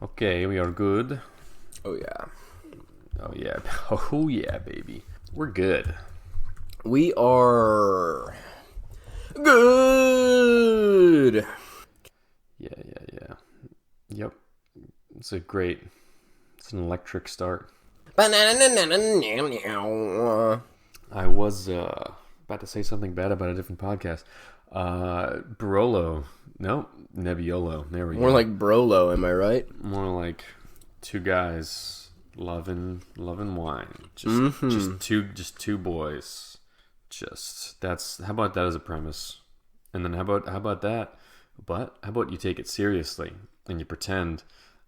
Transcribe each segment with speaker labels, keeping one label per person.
Speaker 1: Okay, we are good.
Speaker 2: Oh, yeah.
Speaker 1: Oh, yeah. Oh, yeah, baby. We're good.
Speaker 2: We are good.
Speaker 1: Yeah. Yep. It's an electric start. I was about to say something bad about a different podcast. Barolo. No, Nebbiolo. There we go.
Speaker 2: More like Barolo, am I right?
Speaker 1: More like two guys loving wine. Just two boys. How about that as a premise? And then how about that? But how about you take it seriously and you pretend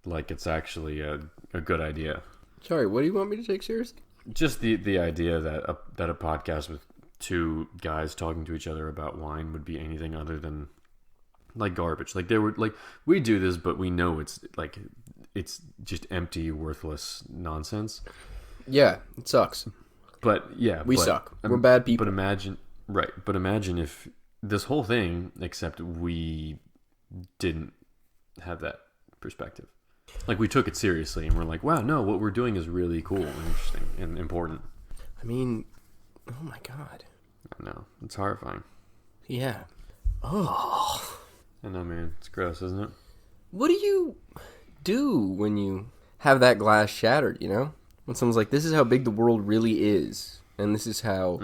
Speaker 1: like it's actually a good idea?
Speaker 2: Sorry, what do you want me to take seriously?
Speaker 1: Just the idea that a podcast with two guys talking to each other about wine would be anything other than like garbage. Like we do this, but we know it's just empty, worthless nonsense.
Speaker 2: Yeah, it sucks.
Speaker 1: But yeah,
Speaker 2: we suck. We're bad people.
Speaker 1: But imagine if this whole thing, except we didn't have that perspective. Like we took it seriously and we're like, wow, no, what we're doing is really cool and interesting and important.
Speaker 2: I mean, oh my God.
Speaker 1: I know. It's horrifying.
Speaker 2: Yeah. Oh.
Speaker 1: I know, man. It's gross, isn't it?
Speaker 2: What do you do when you have that glass shattered, you know? When someone's like, this is how big the world really is. And this is how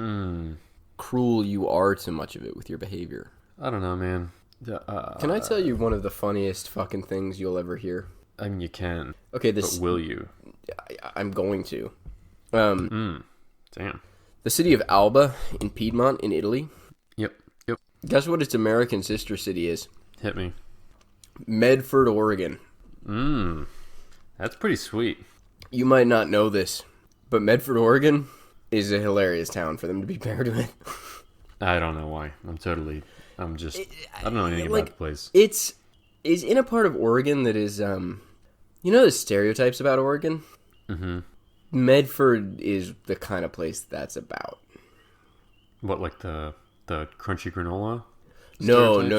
Speaker 2: cruel you are to much of it with your behavior.
Speaker 1: I don't know, man.
Speaker 2: Can I tell you one of the funniest fucking things you'll ever hear?
Speaker 1: I mean, you can.
Speaker 2: Okay,
Speaker 1: but will you?
Speaker 2: I'm going to.
Speaker 1: Damn.
Speaker 2: The city of Alba in Piedmont in Italy.
Speaker 1: Yep.
Speaker 2: Guess what its American sister city is?
Speaker 1: Hit me.
Speaker 2: Medford, Oregon.
Speaker 1: That's pretty sweet.
Speaker 2: You might not know this, but Medford, Oregon is a hilarious town for them to be paired with.
Speaker 1: I don't know why. I don't know anything about the place.
Speaker 2: It's in a part of Oregon that is, you know the stereotypes about Oregon?
Speaker 1: Mm-hmm.
Speaker 2: Medford is the kind of place that's about.
Speaker 1: What, like the crunchy granola?
Speaker 2: No.
Speaker 1: Like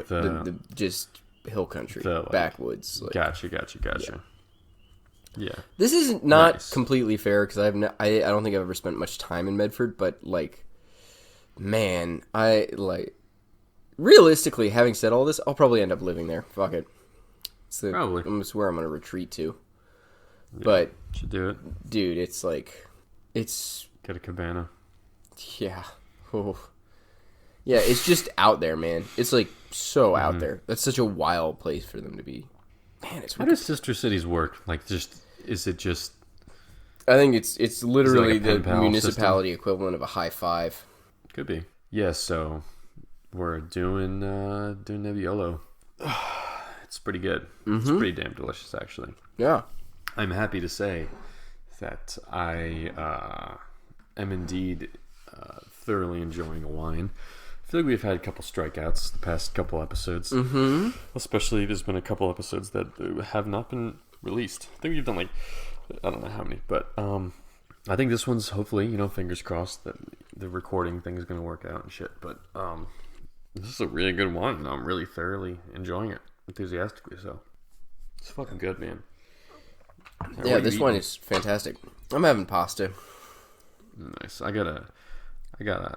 Speaker 2: the just hill country, backwoods. Like.
Speaker 1: Gotcha. Yeah.
Speaker 2: This is not completely fair because I don't think I've ever spent much time in Medford, but like, man, realistically, having said all this, I'll probably end up living there. Fuck it.
Speaker 1: Probably.
Speaker 2: It's where I'm going to retreat to.
Speaker 1: Yeah,
Speaker 2: but
Speaker 1: should do it,
Speaker 2: dude. It's
Speaker 1: get a cabana.
Speaker 2: Yeah. Oh. Yeah, it's just out there, man. It's like so out there. That's such a wild place for them to be. Man, it's.
Speaker 1: How does sister cities work? Like, is it just?
Speaker 2: I think it's literally
Speaker 1: like
Speaker 2: the municipality equivalent of a high five.
Speaker 1: Could be. Yeah. So we're doing Nebbiolo. It's pretty good. Mm-hmm. It's pretty damn delicious, actually.
Speaker 2: Yeah.
Speaker 1: I'm happy to say that I am indeed thoroughly enjoying a wine. I feel like we've had a couple strikeouts the past couple episodes. Mm-hmm. Especially, there's been a couple episodes that have not been released. I think we've done I don't know how many, but I think this one's hopefully, fingers crossed that the recording thing is going to work out and shit. But this is a really good wine, and I'm really thoroughly enjoying it enthusiastically. So it's fucking good, man.
Speaker 2: Yeah, this wine is fantastic. I'm having pasta.
Speaker 1: Nice. I got a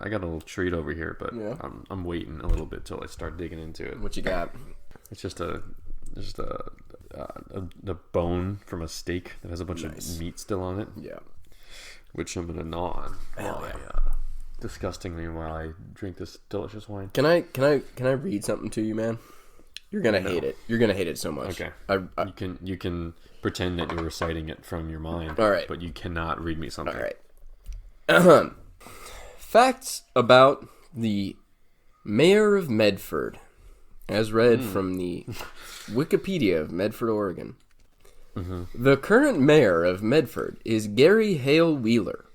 Speaker 1: little treat over here, but yeah. I'm waiting a little bit till I start digging into it.
Speaker 2: What you got?
Speaker 1: It's just a bone from a steak that has a bunch of meat still on it.
Speaker 2: Yeah.
Speaker 1: Which I'm gonna gnaw on. Disgustingly while I drink this delicious wine.
Speaker 2: Can I read something to you, man? You're gonna hate it. You're gonna hate it so much.
Speaker 1: Okay. You can pretend that you're reciting it from your mind.
Speaker 2: All right.
Speaker 1: But you cannot read me something.
Speaker 2: All right. Facts about the mayor of Medford, as read from the Wikipedia of Medford, Oregon. Mm-hmm. The current mayor of Medford is Gary Hale Wheeler.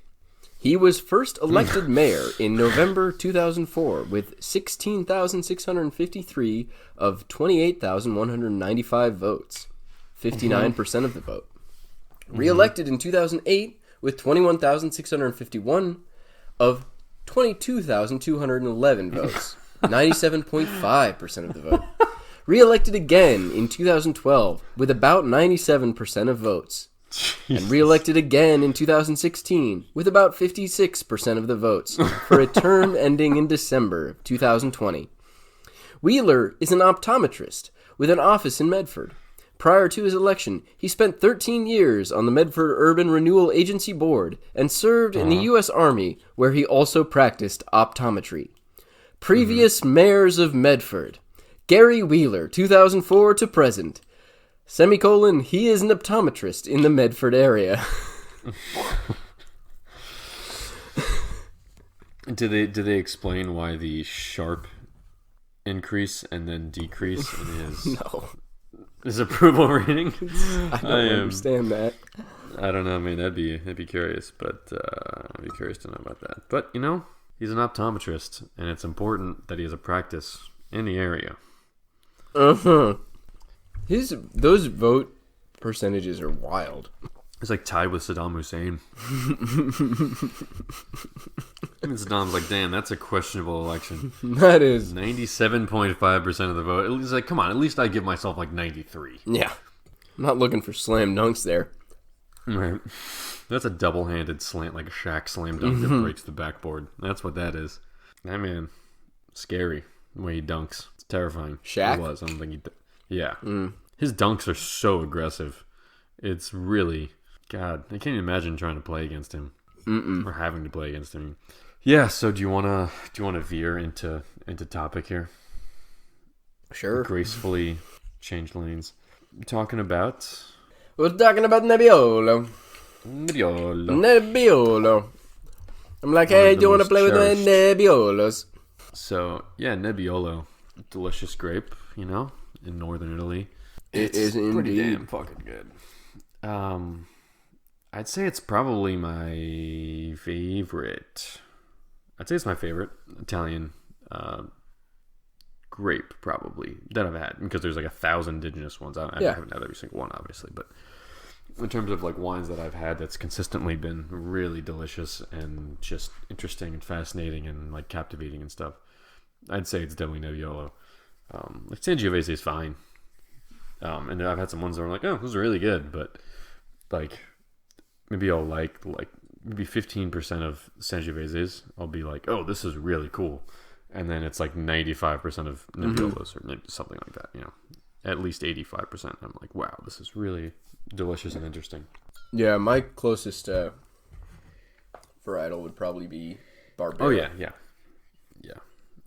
Speaker 2: He was first elected mayor in November 2004 with 16,653 of 28,195 votes, 59% of the vote. Re-elected in 2008 with 21,651 of 22,211 votes, 97.5% of the vote. Re-elected again in 2012 with about 97% of votes. And re-elected again in 2016 with about 56% of the votes for a term ending in December of 2020. Wheeler is an optometrist with an office in Medford. Prior to his election, he spent 13 years on the Medford Urban Renewal Agency Board and served in the U.S. Army, where he also practiced optometry. Previous mayors of Medford: Gary Wheeler, 2004 to present. Semicolon, he is an optometrist in the Medford area.
Speaker 1: Did they explain why the sharp increase and then decrease in his approval rating?
Speaker 2: I don't understand that.
Speaker 1: I don't know. I mean, I'd be curious, but I'd be curious to know about that. But he's an optometrist, and it's important that he has a practice in the area.
Speaker 2: Those vote percentages are wild.
Speaker 1: It's like tied with Saddam Hussein. And Saddam's like, damn, that's a questionable election.
Speaker 2: That is
Speaker 1: 97.5% of the vote. It's like, come on, at least I give myself like 93.
Speaker 2: Yeah. I'm not looking for slam dunks there.
Speaker 1: Right. That's a double-handed slant, like a Shaq slam dunk that breaks the backboard. That's what that is. That man, scary the way he dunks. It's terrifying.
Speaker 2: Shaq?
Speaker 1: He was. I don't think he... Yeah. His dunks are so aggressive. It's really... God, I can't even imagine trying to play against him. Or having to play against him. Yeah, so do you wanna veer into topic here?
Speaker 2: Sure.
Speaker 1: Gracefully change lanes. We're talking about
Speaker 2: Nebbiolo. Nebbiolo. I'm like, hey, do you want to play with my Nebbiolos?
Speaker 1: So, yeah, Nebbiolo. Delicious grape, in northern Italy.
Speaker 2: It is
Speaker 1: pretty
Speaker 2: indeed.
Speaker 1: damn fucking good. I'd say it's probably my favorite. I'd say it's my favorite Italian grape, probably, that I've had. Because there's like 1,000 indigenous ones. I haven't had every single one, obviously. But in terms of like wines that I've had that's consistently been really delicious and just interesting and fascinating and like captivating and stuff, I'd say it's definitely Nebbiolo. Like Sangiovese is fine. And I've had some ones that are like, oh, those are really good. But like... Maybe I'll like maybe 15% of Sangioveses. I'll be like, oh, this is really cool, and then it's like 95% of Nebbiolos or something like that. At least 85%. I'm like, wow, this is really delicious and interesting.
Speaker 2: Yeah, my closest varietal would probably be Barbera.
Speaker 1: Oh yeah.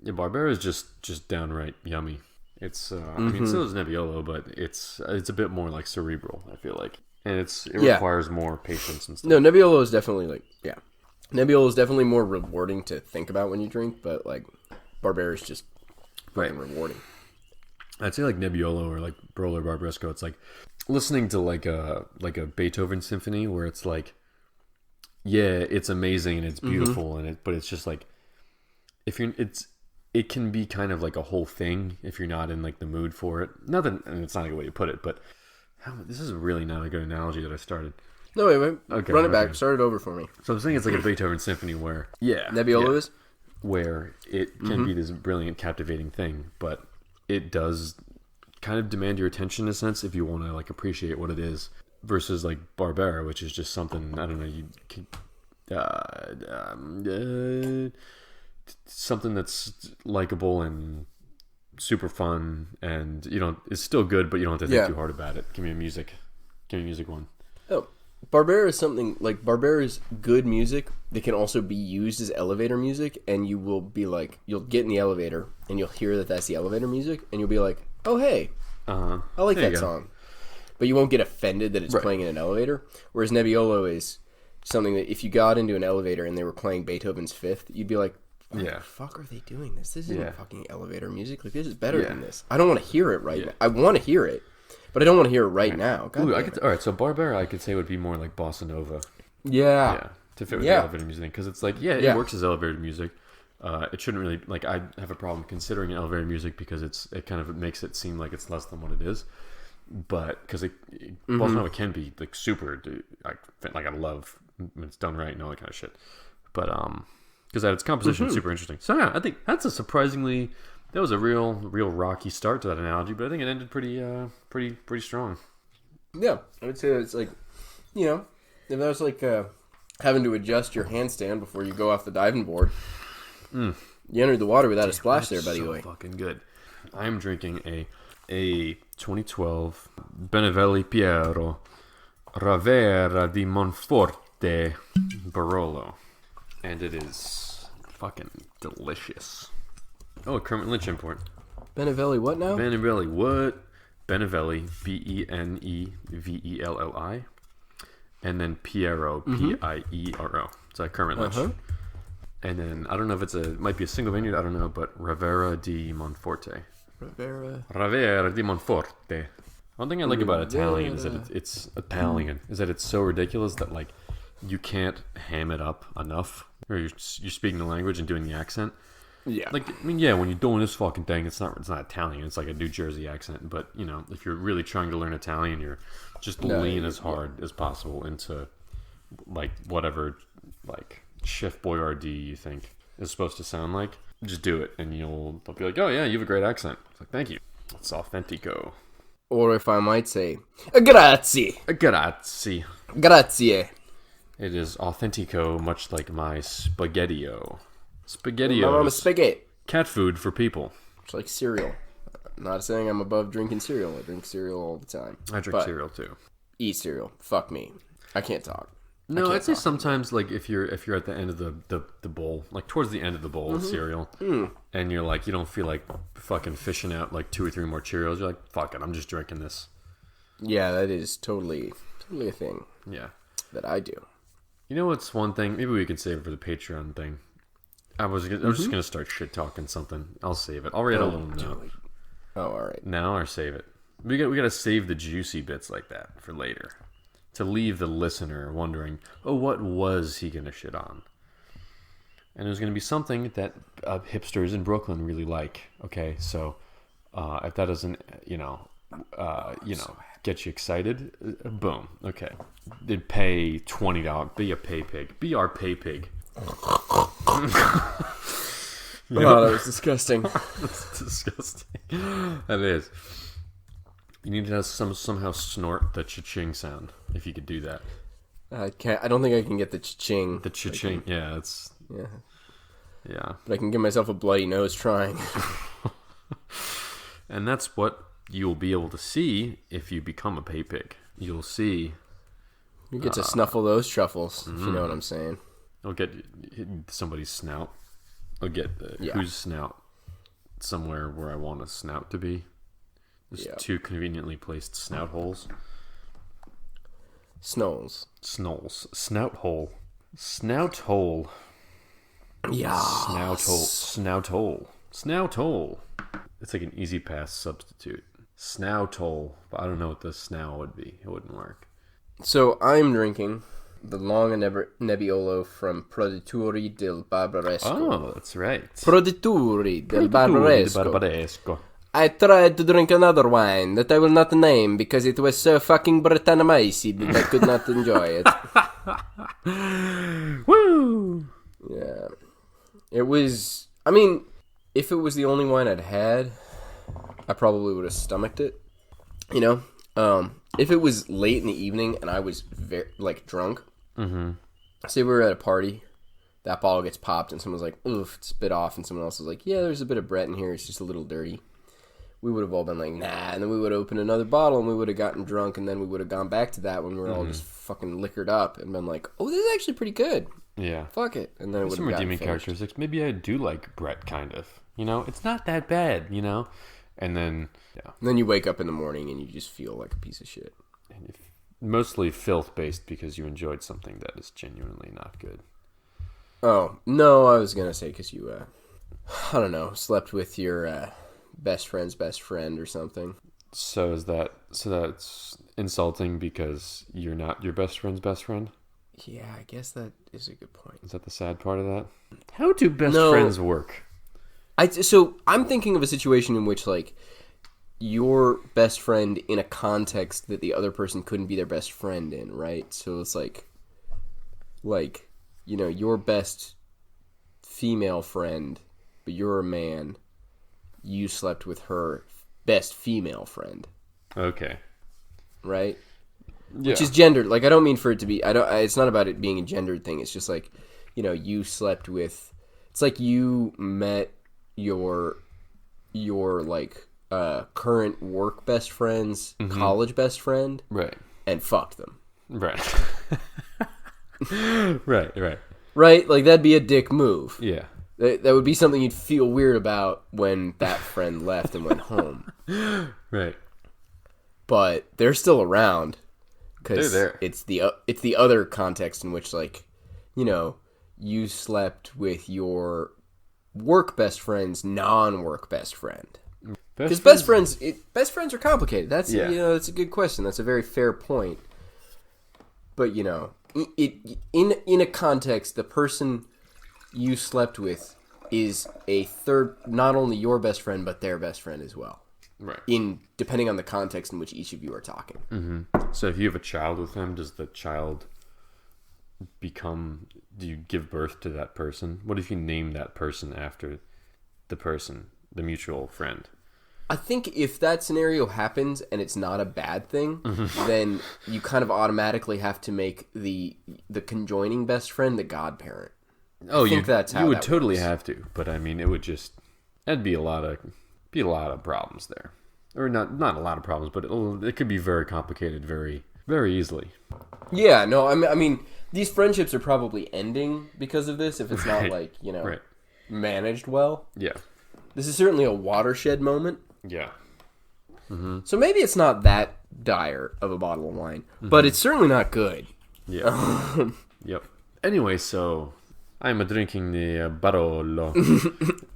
Speaker 1: Barbera is just downright yummy. It's I mean, so is Nebbiolo, but it's a bit more like cerebral, I feel like. And it requires more patience and stuff.
Speaker 2: No, Nebbiolo is definitely Nebbiolo is definitely more rewarding to think about when you drink, but like Barbera is just rewarding.
Speaker 1: I'd say like Nebbiolo or like Barolo or Barbaresco, it's like listening to like a Beethoven symphony where it's like, yeah, it's amazing and it's beautiful but it's just like it can be kind of like a whole thing if you're not in like the mood for it. And it's not a good way to put it, but this is really not a good analogy that I started.
Speaker 2: No, wait. Okay, run it back. Start it over for me.
Speaker 1: So I'm saying it's like a Beethoven symphony where... Yeah.
Speaker 2: Nebbiolo is?
Speaker 1: Where it can be this brilliant, captivating thing, but it does kind of demand your attention in a sense if you want to like appreciate what it is, versus like Barbera, which is just something, I don't know, something that's likable and... super fun, and it's still good, but you don't have to think too hard about it. Give me a music one.
Speaker 2: Oh, Barbera is something like Barbera's good music that can also be used as elevator music, and you will be like, you'll get in the elevator and you'll hear that that's the elevator music, and you'll be like, oh hey, I like that song, but you won't get offended that it's playing in an elevator. Whereas Nebbiolo is something that if you got into an elevator and they were playing Beethoven's Fifth, you'd be like, why the fuck are they doing this? This isn't fucking elevator music. Like, this is better than this. I don't want to hear it right now. I want to hear it, but I don't want to hear it right now.
Speaker 1: All right, so Barbera I could say would be more like bossa nova.
Speaker 2: Yeah.
Speaker 1: To fit with the elevator music, because it's like, it works as elevator music. It shouldn't really, like, I have a problem considering it elevator music because it kind of makes it seem like it's less than what it is. But, because bossa nova can be, like, super, I love when it's done right and all that kind of shit. But, because its composition is super interesting. So yeah, I think that's a surprisingly That was a real rocky start to that analogy, but I think it ended pretty strong.
Speaker 2: Yeah, I would say it's like, if that was like having to adjust your handstand before you go off the diving board. You entered the water without a splash there, buddy.
Speaker 1: So fucking good. I'm drinking a 2012 Benevelli Pierro Ravera di Monforte Barolo, and it is fucking delicious. Oh, a Kermit Lynch import.
Speaker 2: Benevelli, what now?
Speaker 1: Benevelli, what? Benevelli, Benevelli, and then Pierro, Piero. It's like Kermit Lynch. And then I don't know if it might be a single vineyard. I don't know, but Ravera di Monforte. Ravera di Monforte. One thing I like about Italian is that it's Italian. Is that it's so ridiculous that like you can't ham it up enough. Or you're speaking the language and doing the accent.
Speaker 2: Yeah.
Speaker 1: Like, I mean, yeah, when you're doing this fucking thing, it's not Italian. It's like a New Jersey accent. But, if you're really trying to learn Italian, you're just lean as hard as possible into, like, whatever, like, Chef Boyardee you think is supposed to sound like. Just do it, and they'll be like, oh, yeah, you have a great accent. It's like, thank you. It's authentico.
Speaker 2: Or if I might say, grazie.
Speaker 1: Grazie.
Speaker 2: Grazie.
Speaker 1: It is authentico, much like my spaghetti-o. Spaghetti-o.
Speaker 2: I'm a spaghetti.
Speaker 1: Cat food for people.
Speaker 2: It's like cereal. I'm not saying I'm above drinking cereal. I drink cereal all the time.
Speaker 1: I drink cereal too.
Speaker 2: Eat cereal. Fuck me. I can't talk.
Speaker 1: No, I'd say sometimes, like, if you're at the end of the bowl, like towards the end of the bowl of cereal, and you're like, you don't feel like fucking fishing out like 2 or 3 more Cheerios, you're like, fuck it, I'm just drinking this.
Speaker 2: Yeah, that is totally a thing.
Speaker 1: Yeah.
Speaker 2: That I do.
Speaker 1: You know what's one thing? Maybe we could save it for the Patreon thing. I was just gonna start shit talking something. I'll save it. I'll write a little note.
Speaker 2: Oh, all right.
Speaker 1: Now or save it. We gotta save the juicy bits like that for later, to leave the listener wondering, oh, what was he gonna shit on? And it was gonna be something that hipsters in Brooklyn really like. Okay, so if that doesn't, get you excited, boom. Okay, they'd pay $20. Be a pay pig. Be our pay pig.
Speaker 2: Oh, that was disgusting.
Speaker 1: That's disgusting. That is. You need to have somehow snort the cha-ching sound, if you could do that.
Speaker 2: I can't. I don't think I can get the cha-ching.
Speaker 1: The cha-ching, yeah, it's...
Speaker 2: Yeah.
Speaker 1: Yeah.
Speaker 2: But I can give myself a bloody nose trying.
Speaker 1: And that's what you'll be able to see if you become a pay pig. You'll see...
Speaker 2: You get to snuffle those truffles, if you know what I'm saying.
Speaker 1: I'll get somebody's snout. I'll get whose snout somewhere where I want a snout to be. There's 2 conveniently placed snout holes.
Speaker 2: Snolls.
Speaker 1: Snout hole. Snout hole.
Speaker 2: Yeah.
Speaker 1: Snout hole. It's like an easy pass substitute. Snout hole. But I don't know what the snout would be. It wouldn't work.
Speaker 2: So I'm drinking the Langhhe Nebbiolo from Produttori del Barbaresco.
Speaker 1: Oh, that's right.
Speaker 2: Produttori del Barbaresco. I tried to drink another wine that I will not name because it was so fucking Britannicized that I could not enjoy it.
Speaker 1: Woo!
Speaker 2: Yeah. It was... I mean, if it was the only wine I'd had, I probably would have stomached it. If it was late in the evening and I was very, drunk, say we were at a party, that bottle gets popped and someone's like, oof, it's a bit off, and someone else is like, yeah, there's a bit of Brett in here, it's just a little dirty. We would have all been like, nah, and then we would have opened another bottle and we would have gotten drunk, and then we would have gone back to that when we were all just fucking liquored up and been like, oh, this is actually pretty good.
Speaker 1: Yeah.
Speaker 2: Fuck it. And then it would have gotten
Speaker 1: redeeming characteristics. Maybe I do like Brett, kind of. It's not that bad, And then, yeah.
Speaker 2: And then you wake up in the morning and you just feel like a piece of shit.
Speaker 1: And mostly filth-based because you enjoyed something that is genuinely not good.
Speaker 2: Oh, no, I was going to say because you, I don't know, slept with your best friend's best friend or something.
Speaker 1: So that's insulting because you're not your best friend's best friend?
Speaker 2: Yeah, I guess that is a good point.
Speaker 1: Is that the sad part of that? How do best friends work?
Speaker 2: So I'm thinking of a situation in which, your best friend in a context that the other person couldn't be their best friend in, right? So it's your best female friend, but you're a man, you slept with her best female friend.
Speaker 1: Okay.
Speaker 2: Right?
Speaker 1: Yeah.
Speaker 2: Which is gendered. Like, I don't mean for it to be... it's not about it being a gendered thing. It's just like, you slept with... It's like you met your like, current work best friend's college best friend.
Speaker 1: Right.
Speaker 2: And fucked them.
Speaker 1: Right. Right.
Speaker 2: Right? Like, that'd be a dick move.
Speaker 1: Yeah.
Speaker 2: That would be something you'd feel weird about when that friend left and went home.
Speaker 1: Right.
Speaker 2: But they're still around. Because
Speaker 1: they're there.
Speaker 2: It's the other context in which, like, you slept with your work best friend's non-work best friend. Because best friends are complicated. That's that's a good question. That's a very fair point. But in a context, the person you slept with is a third, not only your best friend but their best friend as well.
Speaker 1: Right.
Speaker 2: Depending on the context in which each of you are talking.
Speaker 1: Mm-hmm. So if you have a child with them, does the child do you give birth to that person? What if you name that person after the mutual friend?
Speaker 2: I think if that scenario happens and it's not a bad thing, then you kind of automatically have to make the conjoining best friend the godparent.
Speaker 1: Oh,
Speaker 2: I think that's how
Speaker 1: you would
Speaker 2: that
Speaker 1: totally
Speaker 2: works.
Speaker 1: have to, but I mean, it would that'd be a lot of problems there, or not a lot of problems, but it could be very complicated, very very easily.
Speaker 2: Yeah, no, I mean, these friendships are probably ending because of this if it's not like
Speaker 1: Right.
Speaker 2: managed well.
Speaker 1: Yeah.
Speaker 2: This is certainly a watershed moment.
Speaker 1: Yeah.
Speaker 2: So maybe it's not that dire of a bottle of wine, but it's certainly not good.
Speaker 1: Yeah. Yep. Anyway, so I'm drinking the Barolo.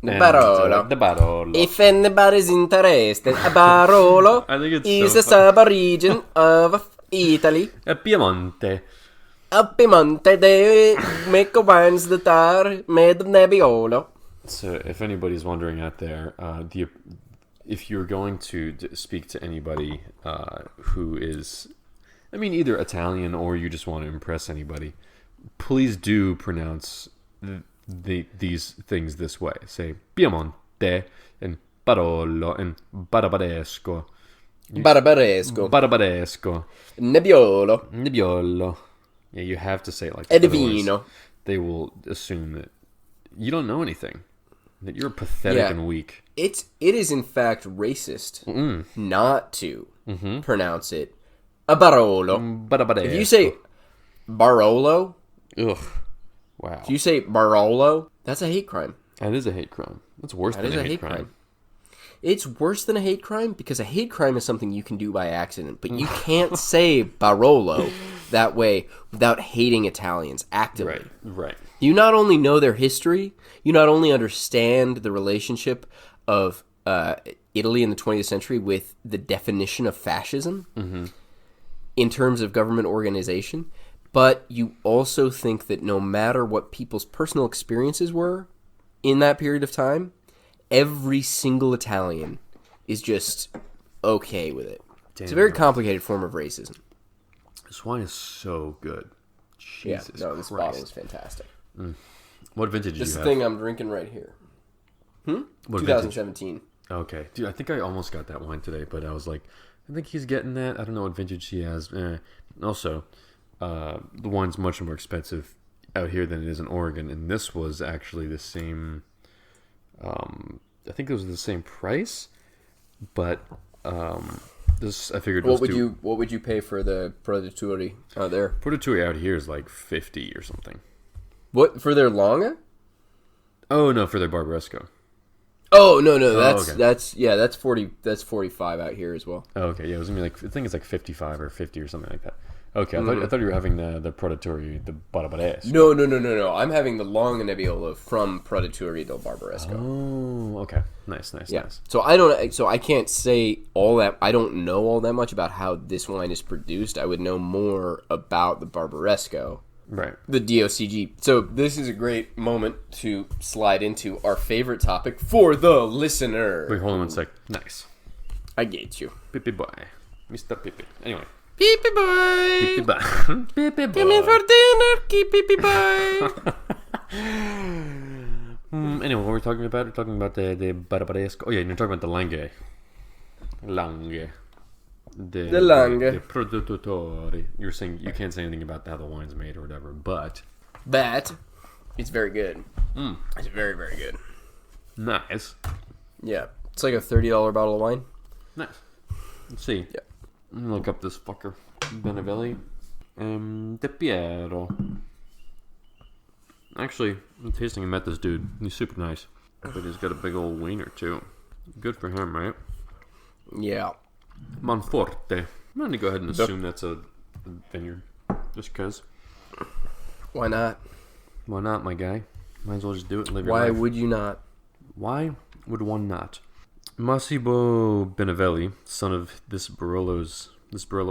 Speaker 2: Barolo.
Speaker 1: The Barolo.
Speaker 2: If anybody's interested, Barolo
Speaker 1: I think it's
Speaker 2: is
Speaker 1: so
Speaker 2: a sub-region of Italy.
Speaker 1: Piemonte.
Speaker 2: Up Piemonte, they make wines that are made of Nebbiolo.
Speaker 1: So, if anybody's wondering out there, if you're going to speak to anybody who is, either Italian or you just want to impress anybody, please do pronounce these things this way. Say Piemonte and Barolo and Barbaresco. Barbaresco.
Speaker 2: Nebbiolo.
Speaker 1: Yeah, you have to say it like that.
Speaker 2: Edvino.
Speaker 1: They will assume that you don't know anything. That you're pathetic and weak.
Speaker 2: It is in fact racist not to pronounce it a Barolo. If you say Barolo,
Speaker 1: ugh, wow.
Speaker 2: if you say Barolo, that's a hate crime.
Speaker 1: That is a hate crime. That's worse than a hate crime.
Speaker 2: It's worse than a hate crime because a hate crime is something you can do by accident, but you can't say Barolo that way without hating Italians actively.
Speaker 1: Right.
Speaker 2: You not only know their history, you not only understand the relationship of Italy in the 20th century with the definition of fascism in terms of government organization, but you also think that no matter what people's personal experiences were in that period of time, every single Italian is just okay with it.
Speaker 1: Damn,
Speaker 2: it's a very complicated form of racism.
Speaker 1: This wine is so good. Jesus
Speaker 2: this
Speaker 1: Christ.
Speaker 2: bottle is fantastic.
Speaker 1: What vintage do you
Speaker 2: This
Speaker 1: have?
Speaker 2: thing I'm drinking right here.
Speaker 1: What
Speaker 2: 2017.
Speaker 1: Vintage? Okay. Dude, I think I almost got that wine today, but I was like, I think he's getting that. I don't know what vintage he has. Also, the wine's much more expensive out here than it is in Oregon, and this was actually the same... I think it was the same price, but this I figured.
Speaker 2: What would you pay for the Produttori out there?
Speaker 1: Produttori out here is like 50 or something.
Speaker 2: What for their Langhhe?
Speaker 1: Oh no, for their Barbaresco.
Speaker 2: Oh no,
Speaker 1: okay.
Speaker 2: that's 40. That's 45 out here as well.
Speaker 1: Oh, okay, yeah, it was gonna be like I think it's like 55 or 50 or something like that. Okay, I thought you were having the Produttori, the Barbaresco.
Speaker 2: No. I'm having the Langhhe Nebbiolo from Produttori del Barbaresco.
Speaker 1: Oh, okay, nice.
Speaker 2: So I can't say all that. I don't know all that much about how this wine is produced. I would know more about the Barbaresco,
Speaker 1: right?
Speaker 2: The DOCG. So this is a great moment to slide into our favorite topic for the listener.
Speaker 1: Wait, hold on one sec. Nice.
Speaker 2: I get you,
Speaker 1: Pippy boy, Mr. Pippy. Anyway.
Speaker 2: Pee-pee boy.
Speaker 1: Pippy boy. Pippy boy.
Speaker 2: Come in for dinner, Pee-pee boy.
Speaker 1: Anyway, what we're talking about? We're talking about the Barbaresco. Oh yeah, you're talking about the Langhe. Langhe. The
Speaker 2: Langhe.
Speaker 1: The Produttori. You're saying you can't say anything about how the wine's made or whatever, but
Speaker 2: it's very good. It's very, very good.
Speaker 1: Nice.
Speaker 2: Yeah. It's like a $30 bottle of wine.
Speaker 1: Nice. Let's see.
Speaker 2: Yeah.
Speaker 1: Let me look up this fucker. Benevelli. De Pierro. Actually, I'm tasting and met this dude. He's super nice. But he's got a big old wiener, too. Good for him, right?
Speaker 2: Yeah.
Speaker 1: Monforte. I'm going to go ahead and assume that's a vineyard. Just because.
Speaker 2: Why not?
Speaker 1: Why not, my guy? Might as well just do it and live your
Speaker 2: Why
Speaker 1: life.
Speaker 2: would you not?
Speaker 1: Why would one not? Massimo Benevelli, son of this Barolo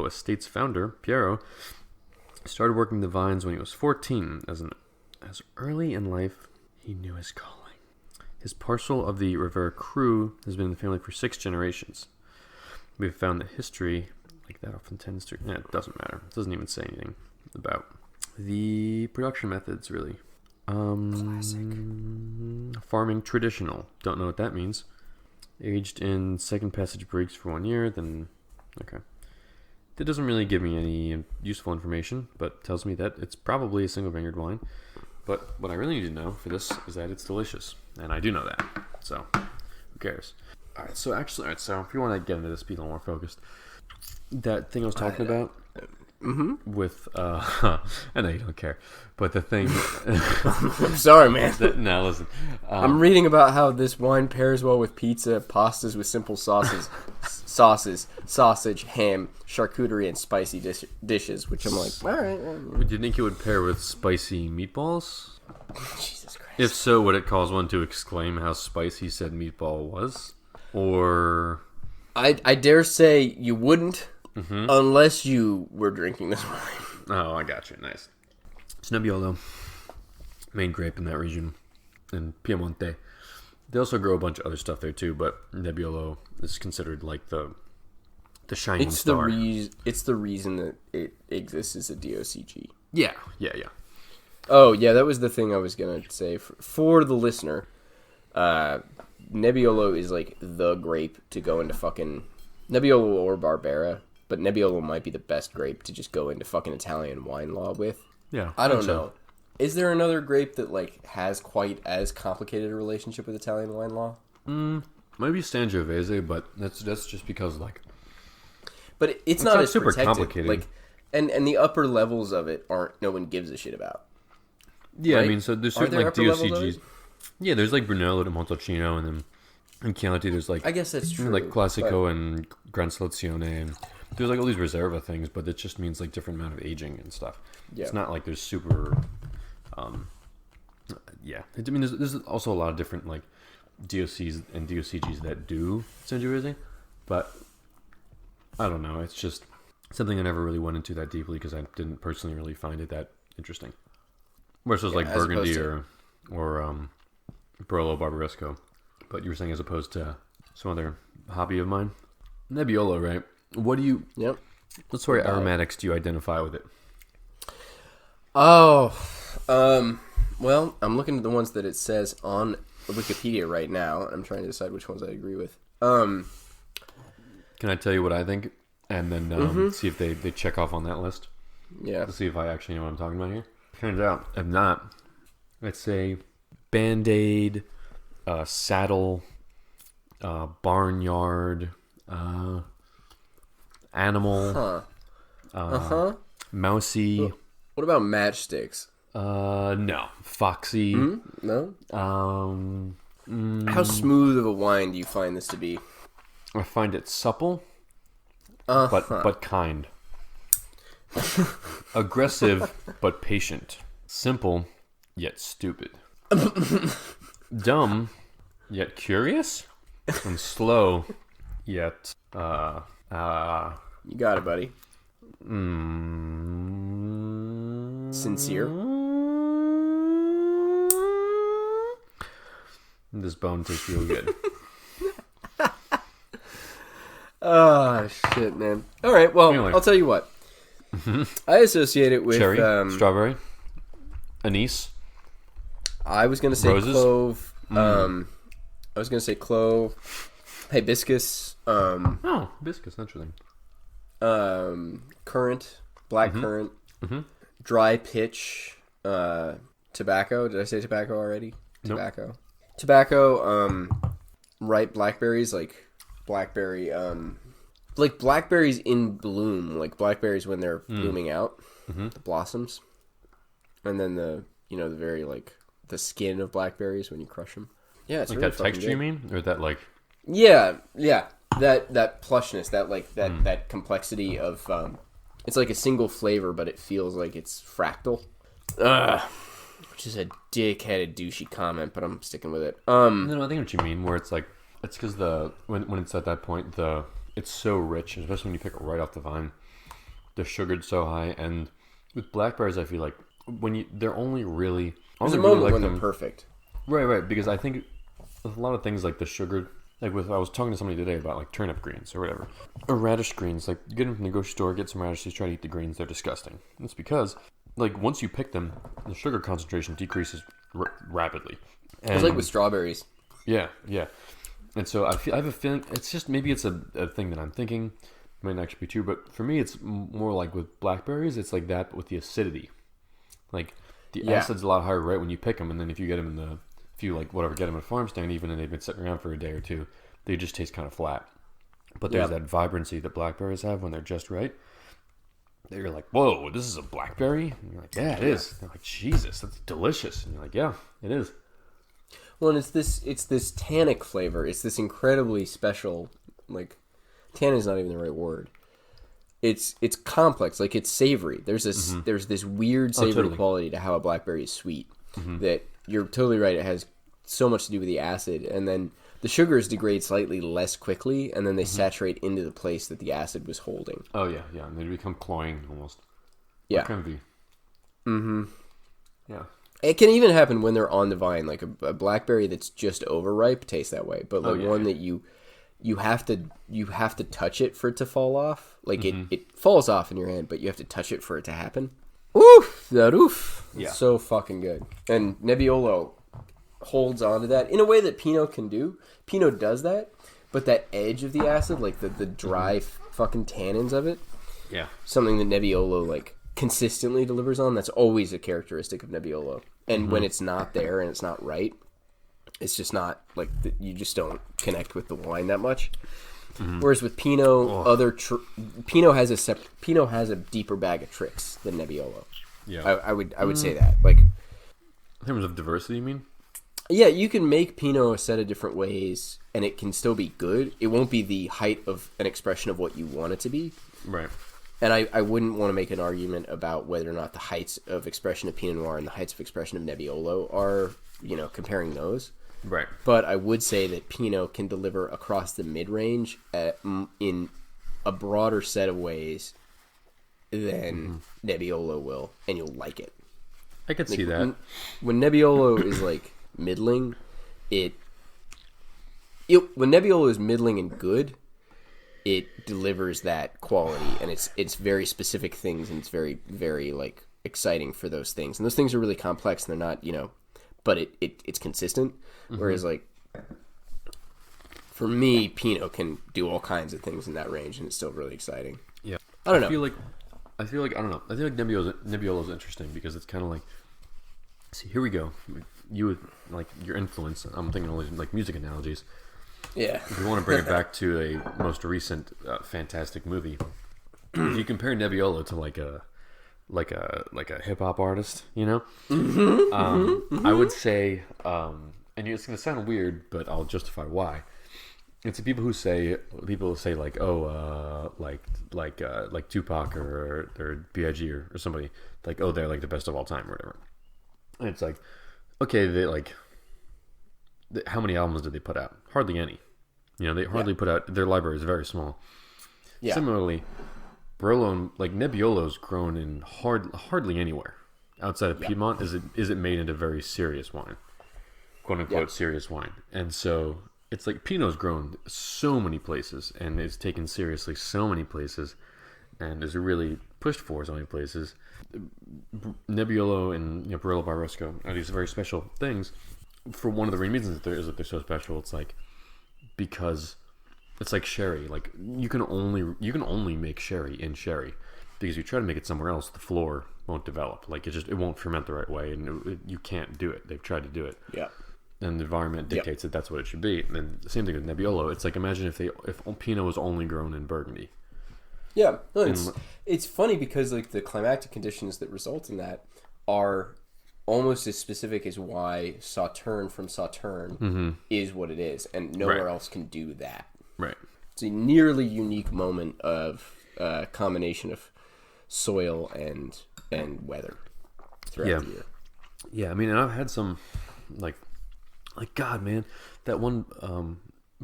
Speaker 1: estate's founder, Pierro, started working the vines when he was 14. As early in life, he knew his calling. His parcel of the Ravera crew has been in the family for 6 generations. We've found that history, like that, often tends to... Yeah, it doesn't matter. It doesn't even say anything about the production methods, really.
Speaker 2: Classic.
Speaker 1: Farming traditional. Don't know what that means. Aged in second passage barriques for 1 year, then... Okay. That doesn't really give me any useful information, but tells me that it's probably a single vineyard wine. But what I really need to know for this is that it's delicious. And I do know that. So, who cares? Alright, so if you want to get into this, be a little more focused. That thing I was talking about... With, I know you don't care, but the thing...
Speaker 2: I'm sorry, man.
Speaker 1: No, listen.
Speaker 2: I'm reading about how this wine pairs well with pizza, pastas with simple sausage, ham, charcuterie, and spicy dishes, which I'm like, all right.
Speaker 1: Do you think it would pair with spicy meatballs?
Speaker 2: Jesus Christ.
Speaker 1: If so, would it cause one to exclaim how spicy said meatball was? Or...
Speaker 2: I dare say you wouldn't, unless you were drinking this wine.
Speaker 1: Oh, I got you. Nice. It's Nebbiolo, main grape in that region, in Piemonte. They also grow a bunch of other stuff there too, but Nebbiolo is considered like the shining star.
Speaker 2: It's the reason that it exists as a DOCG.
Speaker 1: Yeah.
Speaker 2: Oh, yeah, that was the thing I was going to say. For the listener, Nebbiolo is like the grape to go into fucking... Nebbiolo or Barbera, but Nebbiolo might be the best grape to just go into fucking Italian wine law with.
Speaker 1: Yeah.
Speaker 2: I don't know. Is there another grape that like has quite as complicated a relationship with Italian wine law?
Speaker 1: Maybe Sangiovese, but that's just because like...
Speaker 2: But it's not as
Speaker 1: super
Speaker 2: protected.
Speaker 1: complicated.
Speaker 2: Like, and the upper levels of it no one gives a shit about.
Speaker 1: Yeah,
Speaker 2: right?
Speaker 1: I mean, so there's certain like DOCGs. Yeah, there's like Brunello de Montalcino, and then in Chianti there's like...
Speaker 2: I guess that's true.
Speaker 1: Like Classico and Gran Selezione, and there's like all these Reserva things, but it just means like different amount of aging and stuff. Yeah. It's not like there's super... yeah. I mean, there's also a lot of different like DOCs and DOCGs that do Sangiovese, but I don't know. It's just something I never really went into that deeply because I didn't personally really find it that interesting. Versus like Burgundy or Barolo Barbaresco. But you were saying as opposed to some other hobby of mine? Nebbiolo, right? What do you...
Speaker 2: Yep.
Speaker 1: What sort of aromatics do you identify with it?
Speaker 2: Oh, well, I'm looking at the ones that it says on Wikipedia right now. I'm trying to decide which ones I agree with.
Speaker 1: Can I tell you what I think? And then see if they check off on that list?
Speaker 2: Yeah.
Speaker 1: To see if I actually know what I'm talking about here. Turns out, if not, I'd say Band-Aid, Saddle, Barnyard, Animal, Mousy.
Speaker 2: What about Matchsticks?
Speaker 1: No. Foxy.
Speaker 2: No? How smooth of a wine do you find this to be?
Speaker 1: I find it supple, but kind. Aggressive, but patient. Simple, yet stupid. Dumb, yet curious. And slow, yet,
Speaker 2: You got it, buddy. Sincere.
Speaker 1: This bone tastes real good.
Speaker 2: Oh, shit, man. All right, well,
Speaker 1: Anyway.
Speaker 2: I'll tell you what. I associate it with...
Speaker 1: Cherry, strawberry, anise.
Speaker 2: I was going to say
Speaker 1: Roses?
Speaker 2: clove. I was gonna say clove, hibiscus,
Speaker 1: hibiscus, interesting.
Speaker 2: Currant, black currant, dry pitch, tobacco. Did I say tobacco already?
Speaker 1: Nope.
Speaker 2: Tobacco, ripe blackberries, like blackberry, like blackberries in bloom, like blackberries when they're blooming out, the blossoms, and then the very like the skin of blackberries when you crush them. Yeah, it's
Speaker 1: like
Speaker 2: really
Speaker 1: that texture,
Speaker 2: good.
Speaker 1: you mean, or that like?
Speaker 2: Yeah, that plushness, that like that complexity of it's like a single flavor, but it feels like it's fractal. Which is a dick-headed douchey comment, but I'm sticking with it.
Speaker 1: No, I think what you mean, where it's like it's because when it's at that point it's so rich, especially when you pick it right off the vine. The sugar's so high, and with blackberries, I feel like they're only really
Speaker 2: there's a moment when they're perfect.
Speaker 1: Right, because I think with a lot of things like the sugar, like I was talking to somebody today about like turnip greens or whatever, or radish greens. Like you get them from the grocery store, get some radishes, try to eat the greens. They're disgusting. It's because like once you pick them, the sugar concentration decreases rapidly. And
Speaker 2: it's like with strawberries.
Speaker 1: Yeah. And so I have a feeling it's just maybe it's a thing that I'm thinking. It might not actually be true, but for me it's more like with blackberries. It's like that, but with the acidity. Like the acid's a lot higher right when you pick them, and then if you get them get them at a farm stand, even if they've been sitting around for a day or two, they just taste kind of flat. But there's that vibrancy that blackberries have when they're just right. That you're like, whoa, this is a blackberry? And you're like, yeah, it is. They're like, Jesus, that's delicious. And you're like, yeah, it is.
Speaker 2: Well, and it's this tannic flavor. It's this incredibly special, like, tannin is not even the right word. It's complex, like it's savory. There's this weird savory quality to how a blackberry is sweet. That you're totally right. It has so much to do with the acid, and then the sugars degrade slightly less quickly, and then they saturate into the place that the acid was holding.
Speaker 1: Oh yeah, and they become cloying almost.
Speaker 2: Yeah,
Speaker 1: kind of be. Yeah.
Speaker 2: It can even happen when they're on the vine, like a blackberry that's just overripe tastes that way, but like one that you have to touch it for it to fall off. Like it falls off in your hand, but you have to touch it for it to happen. Oof! Yeah. It's so fucking good. And Nebbiolo holds on to that in a way that Pinot can do. Pinot does that, but that edge of the acid, like the dry fucking tannins of it, something that Nebbiolo like consistently delivers on. That's always a characteristic of Nebbiolo. And when it's not there and it's not right, it's just not like you just don't connect with the wine that much. Whereas with Pinot, Pinot has a deeper bag of tricks than Nebbiolo.
Speaker 1: Yeah,
Speaker 2: I would say that. Like
Speaker 1: in terms of diversity, you mean?
Speaker 2: Yeah, you can make Pinot a set of different ways, and it can still be good. It won't be the height of an expression of what you want it to be.
Speaker 1: Right.
Speaker 2: And I wouldn't want to make an argument about whether or not the heights of expression of Pinot Noir and the heights of expression of Nebbiolo are, comparing those.
Speaker 1: Right.
Speaker 2: But I would say that Pinot can deliver across the mid-range in a broader set of ways than Nebbiolo will, and you'll like it.
Speaker 1: I could see that.
Speaker 2: When Nebbiolo is like middling, when Nebbiolo is middling and good, it delivers that quality, and it's very specific things, and it's very, very like exciting for those things. And those things are really complex, and they're not, but it's consistent. Whereas like for me, Pinot can do all kinds of things in that range, and it's still really exciting.
Speaker 1: Yeah,
Speaker 2: I don't know.
Speaker 1: I feel like I don't know. I feel like Nebbiolo is interesting because it's kind of like, see, here we go. You would like your influence. I'm thinking only like music analogies.
Speaker 2: Yeah.
Speaker 1: If you want to bring it back to a most recent fantastic movie, if you compare Nebbiolo to like a hip hop artist, I would say, and it's gonna sound weird, but I'll justify why. It's the people who say like, oh, like Tupac or B.I.G. or somebody, like, oh, they're like the best of all time or whatever. And it's like, okay, they like, how many albums did they put out? Hardly any. They hardly put out. Their library is very small. Yeah. Similarly, Barolo, like Nebbiolo's grown in hardly anywhere outside of Piedmont. Is it made into very serious wine, quote unquote serious wine, and so. It's like Pinot's grown so many places and is taken seriously so many places and is really pushed for so many places. Nebbiolo and Barolo Barbaresco are these very special things. for one of the reasons that they're so special, it's like because it's like sherry. Like you can only make sherry in sherry, because you try to make it somewhere else, the floor won't develop. Like it won't ferment the right way, and you can't do it. They've tried to do it.
Speaker 2: Yeah.
Speaker 1: And the environment dictates that that's what it should be. And then the same thing with Nebbiolo. It's like, imagine if Pinot was only grown in Burgundy.
Speaker 2: Yeah, no, it's funny because like the climatic conditions that result in that are almost as specific as why Sauterne from Sauterne is what it is, and nowhere else can do that.
Speaker 1: Right.
Speaker 2: It's a nearly unique moment of combination of soil and weather throughout the year.
Speaker 1: Yeah, I mean, and I've had some like God, man, that one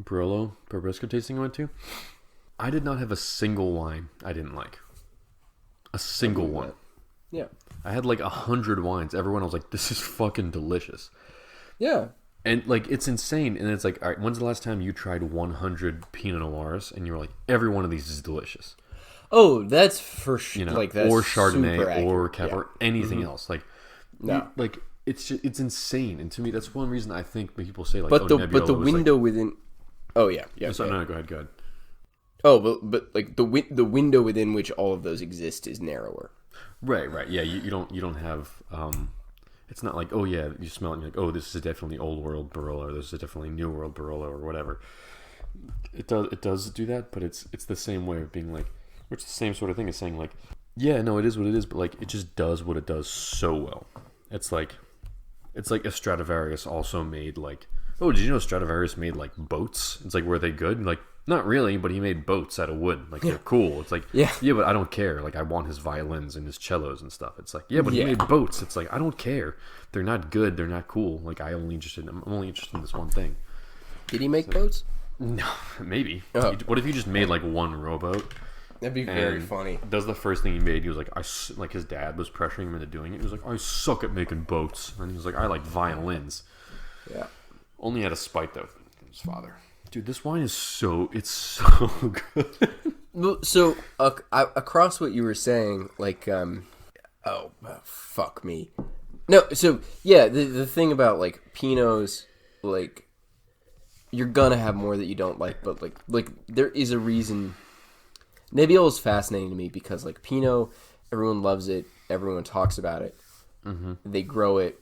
Speaker 1: Barbaresco tasting I went to, I did not have a single wine I didn't like. A single one.
Speaker 2: Yeah.
Speaker 1: I had like 100 wines. Everyone, I was like, this is fucking delicious.
Speaker 2: Yeah.
Speaker 1: And like, it's insane. And it's like, all right, when's the last time you tried 100 Pinot Noirs and you were like, every one of these is delicious?
Speaker 2: Oh, that's for sure.
Speaker 1: You know,
Speaker 2: like that's
Speaker 1: or Chardonnay or Cabernet or
Speaker 2: yeah.
Speaker 1: anything else. Like,
Speaker 2: no.
Speaker 1: It's insane. And to me, that's one reason I think when people say like,
Speaker 2: but the window
Speaker 1: like,
Speaker 2: within. Oh yeah.
Speaker 1: So, no, go ahead.
Speaker 2: Oh, but like the window within which all of those exist is narrower.
Speaker 1: Right. Yeah, you don't have. It's not like, oh yeah, you smell it and you're like, oh, this is definitely old world Barolo, or this is definitely new world Barolo, or whatever. It does do that, but it's the same way of being like, which is the same sort of thing as saying like, yeah, no, it is what it is, but like it just does what it does so well. It's like a Stradivarius also made like, oh, did you know Stradivarius made like boats? It's like, were they good? Like, not really, but he made boats out of wood. Like, they're cool. It's like, yeah, but I don't care. Like, I want his violins and his cellos and stuff. It's like, yeah, but he made boats. It's like, I don't care. They're not good. They're not cool. Like, I'm only interested in this one thing.
Speaker 2: Did he make boats?
Speaker 1: No, maybe.
Speaker 2: Oh.
Speaker 1: What if he just made like one rowboat?
Speaker 2: That'd be very funny.
Speaker 1: That was the first thing he made. He was like, his dad was pressuring him into doing it. He was like, I suck at making boats. And he was like, I like violins.
Speaker 2: Yeah.
Speaker 1: Only out of spite, though, from his father. Dude, this wine is so good.
Speaker 2: So, across what you were saying, like, fuck me. No, so, yeah, the thing about, like, Pinots, like, you're gonna have more that you don't like, but, like there is a reason. Nebbiolo is fascinating to me because, like, Pinot, everyone loves it, everyone talks about it. Mm-hmm. They grow it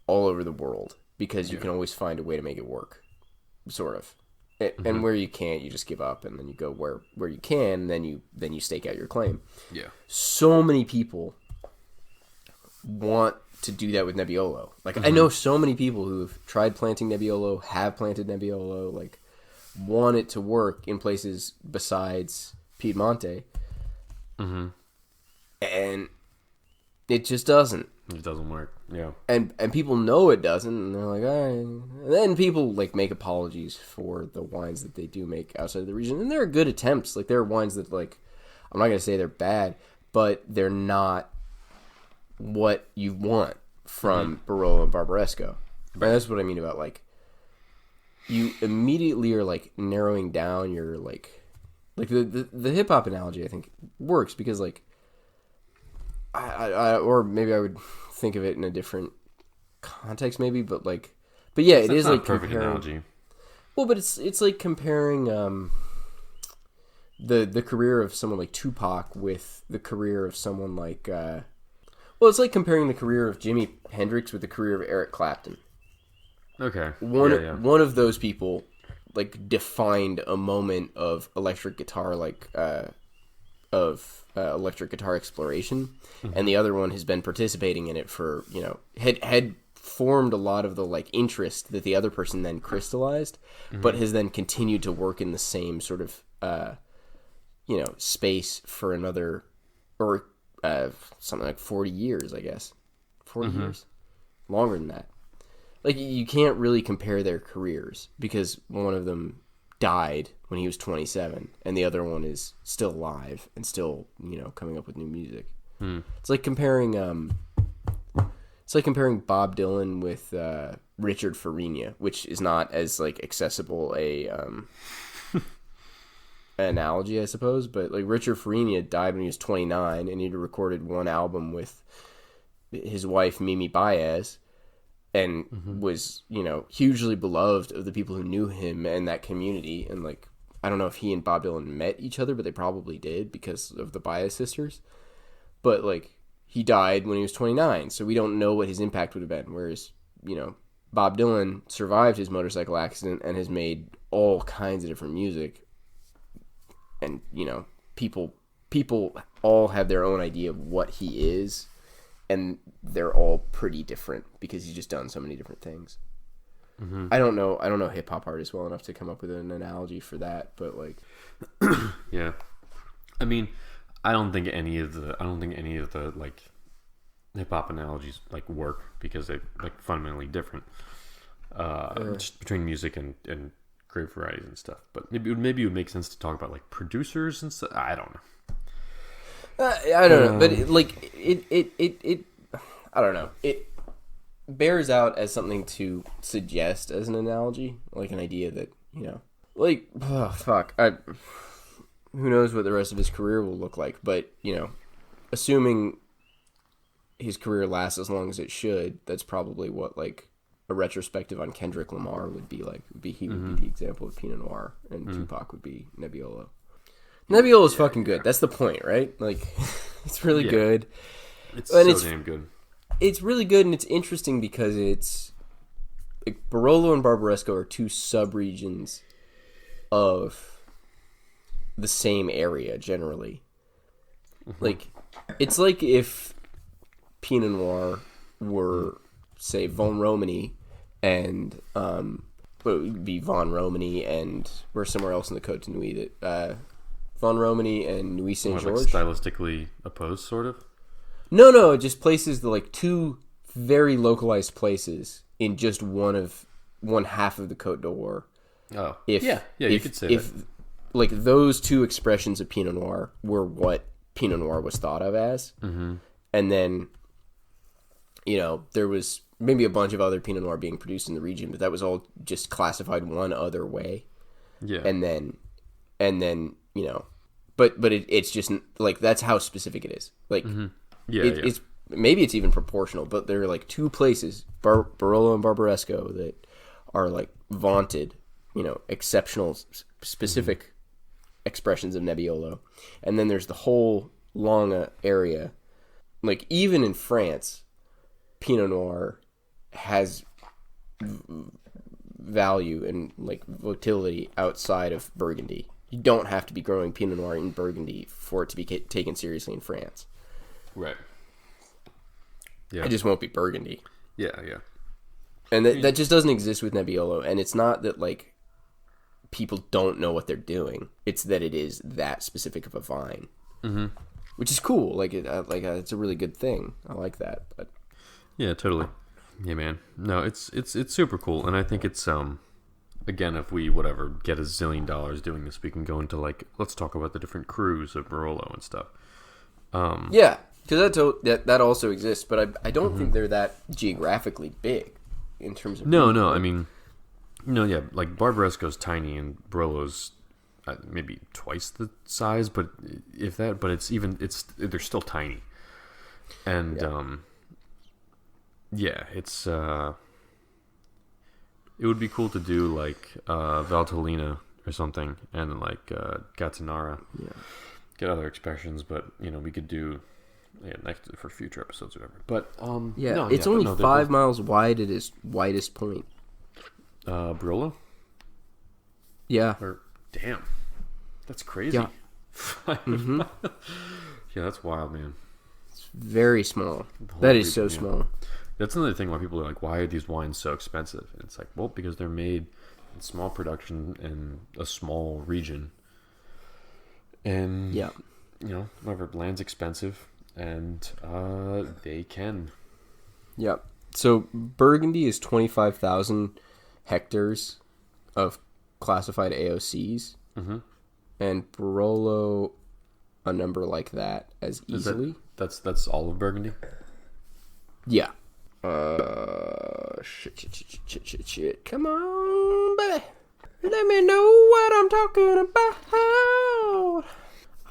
Speaker 2: all over the world because you can always find a way to make it work, sort of. And where you can't, you just give up, and then you go where you can, and then you stake out your claim. Yeah. So many people want to do that with Nebbiolo. Like, I know so many people who've tried planting Nebbiolo, have planted Nebbiolo, like, want it to work in places besides Piemonte. Mm-hmm. And it just doesn't.
Speaker 1: It doesn't work. Yeah.
Speaker 2: And people know it doesn't, and they're like, all right. And then people like make apologies for the wines that they do make outside of the region. And there are good attempts. Like, there are wines that, like, I'm not going to say they're bad, but they're not what you want from Barolo and Barbaresco. And that's what I mean about, like, you immediately are, like, narrowing down your, like the hip-hop analogy, I think, works because, like, I or maybe I would think of it in a different context, maybe, but yeah, it is like
Speaker 1: perfect
Speaker 2: comparing.
Speaker 1: Analogy.
Speaker 2: Well, but it's like comparing the career of someone like Tupac with the career of someone like it's like comparing the career of Jimi Hendrix with the career of Eric Clapton.
Speaker 1: Okay,
Speaker 2: one of those people like defined a moment of electric guitar, electric guitar exploration, and the other one has been participating in it for, you know, had formed a lot of the like interest that the other person then crystallized, but has then continued to work in the same sort of space for another or something like 40 years, I guess. 40 years, longer than that. Like, you can't really compare their careers because one of them died when he was 27 and the other one is still alive and still, you know, coming up with new music. It's like comparing Bob Dylan with Richard Farina, which is not as like accessible an analogy, I suppose, but like Richard Farina died when he was 29 and he recorded one album with his wife Mimi Baez, and was, hugely beloved of the people who knew him and that community. And, like, I don't know if he and Bob Dylan met each other, but they probably did because of the Baez sisters. But, like, he died when he was 29, so we don't know what his impact would have been. Whereas, Bob Dylan survived his motorcycle accident and has made all kinds of different music. And, people all have their own idea of what he is, and they're all pretty different because he's just done so many different things. Mm-hmm. I don't know hip hop artists well enough to come up with an analogy for that, but like,
Speaker 1: yeah, I mean, I don't think any of the like hip hop analogies like work because they're like fundamentally different, just between music and grape varieties and stuff. But maybe it would make sense to talk about like producers and stuff. I don't know.
Speaker 2: I don't know, but it I don't know. It bears out as something to suggest as an analogy, like an idea that, like, who knows what the rest of his career will look like, but, assuming his career lasts as long as it should, that's probably what, like, a retrospective on Kendrick Lamar would be like. He would be the example of Pinot Noir, and Tupac would be Nebbiolo. Nebbiolo is fucking good. That's the point, right? Like, it's really good.
Speaker 1: It's damn good.
Speaker 2: It's really good, and it's interesting because it's like Barolo and Barbaresco are two subregions of the same area generally. Mm-hmm. Like, it's like if Pinot Noir were, say, Von Romani and it would be Von Romani and we're somewhere else in the Côte d'Ivoire that Von Romani and Nuit Saint George.
Speaker 1: Like stylistically opposed, sort of.
Speaker 2: No, it just places the like two very localized places in just one half of the Côte d'Or.
Speaker 1: Oh, you could say
Speaker 2: if
Speaker 1: that.
Speaker 2: Like those two expressions of Pinot Noir were what Pinot Noir was thought of as, and then there was maybe a bunch of other Pinot Noir being produced in the region, but that was all just classified one other way.
Speaker 1: Yeah,
Speaker 2: and then but it's just like that's how specific it is. Like. It's maybe it's even proportional, but there are like two places, Barolo and Barbaresco, that are like vaunted, exceptional, specific expressions of Nebbiolo, and then there's the whole Langhhe area. Like even in France, Pinot Noir has value and like volatility outside of Burgundy. You don't have to be growing Pinot Noir in Burgundy for it to be taken seriously in France.
Speaker 1: Right. Yeah.
Speaker 2: It just won't be Burgundy.
Speaker 1: Yeah.
Speaker 2: And that just doesn't exist with Nebbiolo. And it's not that, like, people don't know what they're doing. It's that it is that specific of a vine. Mm-hmm. Which is cool. Like, it's a really good thing. I like that. But
Speaker 1: yeah, totally. Yeah, man. No, it's super cool. And I think it's, again, if we, get $1 zillion doing this, we can go into, like, let's talk about the different crews of Barolo and stuff.
Speaker 2: Yeah. Because that also exists, but I don't think they're that geographically big in terms of...
Speaker 1: No, I mean... yeah, like Barbaresco's tiny and Barolo's maybe twice the size, but if that... But they're still tiny. And, it's... it would be cool to do, like, Valtellina or something, and, like, Gattinara. Yeah. Get other expressions, but, we could do... Yeah, next for future episodes or whatever. But
Speaker 2: it's only 5 miles wide at its widest point.
Speaker 1: Barolo?
Speaker 2: Yeah.
Speaker 1: Damn. That's crazy.
Speaker 2: Yeah.
Speaker 1: Yeah, that's wild, man.
Speaker 2: It's very small. That is so small.
Speaker 1: That's another thing why people are like, why are these wines so expensive? And it's like, well, because they're made in small production in a small region. And whatever, land's expensive. And they can.
Speaker 2: Yeah. So Burgundy is 25,000 hectares of classified AOCs. Mm-hmm. And Barolo, a number like that as easily.
Speaker 1: That's all of Burgundy?
Speaker 2: Yeah. Shit. Come on, baby. Let me know what I'm talking about.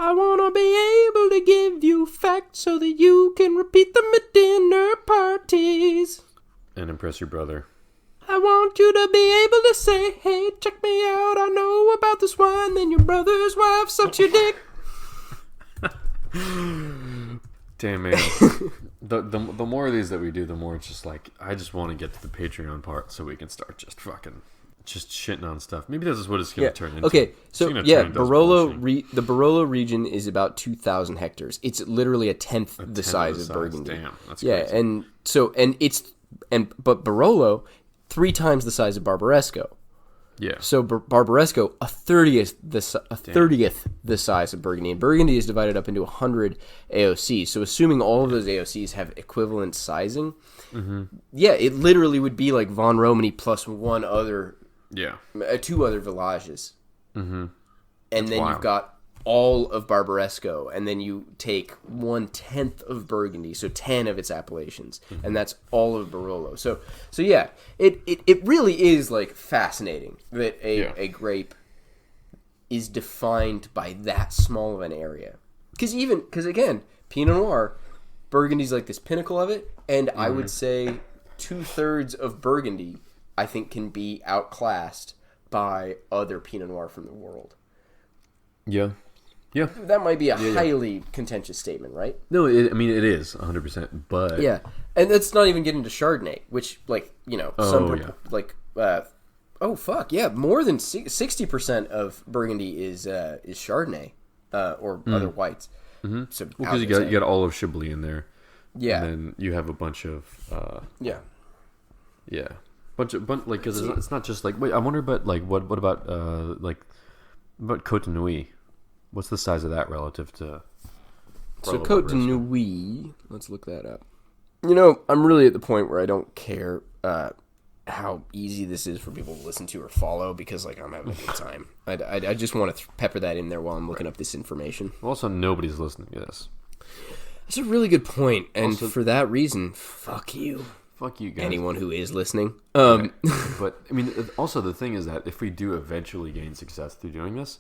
Speaker 2: I want to be able to give you facts so that you can repeat them at dinner parties.
Speaker 1: and impress your brother.
Speaker 2: I want you to be able to say, hey, check me out, I know about this wine, then your brother's wife sucks your dick.
Speaker 1: Damn, man. the more of these that we do, the more it's just like, I just want to get to the Patreon part so we can start just shitting on stuff. Maybe this is what it's going to turn into.
Speaker 2: Okay, so Barolo, the Barolo region is about 2,000 hectares. It's literally a tenth the size of Burgundy.
Speaker 1: Damn, that's crazy.
Speaker 2: But Barolo, 3 times the size of Barbaresco.
Speaker 1: Yeah.
Speaker 2: So Barbaresco, a 30th the size of Burgundy, and Burgundy is divided up into 100 AOCs. So assuming all of those AOCs have equivalent sizing, yeah, it literally would be like Von Romani plus 2 other villages, and then
Speaker 1: wild.
Speaker 2: You've got all of Barbaresco, and then you take 1/10 of Burgundy, so 10 of its appellations, and that's all of Barolo. So yeah, it really is like fascinating that a grape is defined by that small of an area. Because again, Pinot Noir, Burgundy's like this pinnacle of it, and I would say 2/3 of Burgundy, I think, can be outclassed by other Pinot Noir from the world.
Speaker 1: Yeah. Yeah.
Speaker 2: That might be a highly contentious statement, right?
Speaker 1: No, it is 100%, but...
Speaker 2: Yeah, and that's not even getting to Chardonnay, which, like, more than 60% of Burgundy is Chardonnay, or other whites. Mm-hmm. So
Speaker 1: because you got all of Chablis in there.
Speaker 2: Yeah.
Speaker 1: And then you have a bunch of... because it's not just like... Wait, I wonder about, like, what about, about Côte de Nuit? What's the size of that relative to...
Speaker 2: So Côte de Nuit, let's look that up. I'm really at the point where I don't care how easy this is for people to listen to or follow, because like I'm having a good time. I just want to pepper that in there while I'm looking up this information.
Speaker 1: Also, nobody's listening to this.
Speaker 2: That's a really good point, and for that reason, fuck you.
Speaker 1: Fuck you guys.
Speaker 2: Anyone who is listening.
Speaker 1: Right. But, also the thing is that if we do eventually gain success through doing this,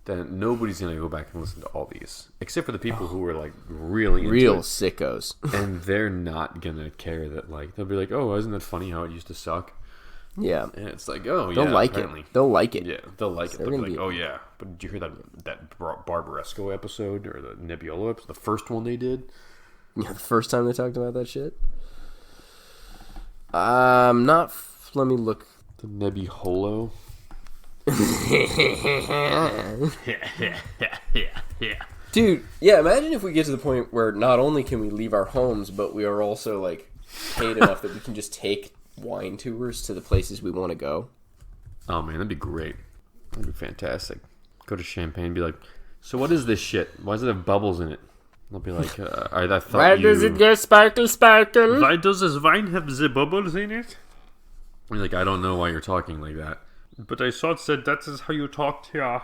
Speaker 1: then nobody's going to go back and listen to all these. Except for the people who are, like, really into
Speaker 2: real
Speaker 1: it.
Speaker 2: sickos.
Speaker 1: And they're not going to care that, like, they'll be like, oh, isn't that funny how it used to suck?
Speaker 2: Yeah.
Speaker 1: And it's like, oh,
Speaker 2: they'll like
Speaker 1: apparently.
Speaker 2: it. They'll like it.
Speaker 1: Yeah, they'll like it. They'll be like, oh, yeah. But did you hear that Barbaresco episode or the Nebbiolo episode? The first one they did?
Speaker 2: Yeah, the first time they talked about that shit? Let me look.
Speaker 1: The Nebbiolo?
Speaker 2: Dude, yeah, imagine if we get to the point where not only can we leave our homes, but we are also like paid enough that we can just take wine tours to the places we want to go.
Speaker 1: Oh man, that'd be great. That'd be fantastic. Go to Champagne and be like, so what is this shit? Why does it have bubbles in it? I'll be like, I thought
Speaker 2: why does it go sparkle?
Speaker 1: Why does this wine have the bubbles in it? You're like, I don't know why you're talking like that. But I thought that is how you talked here.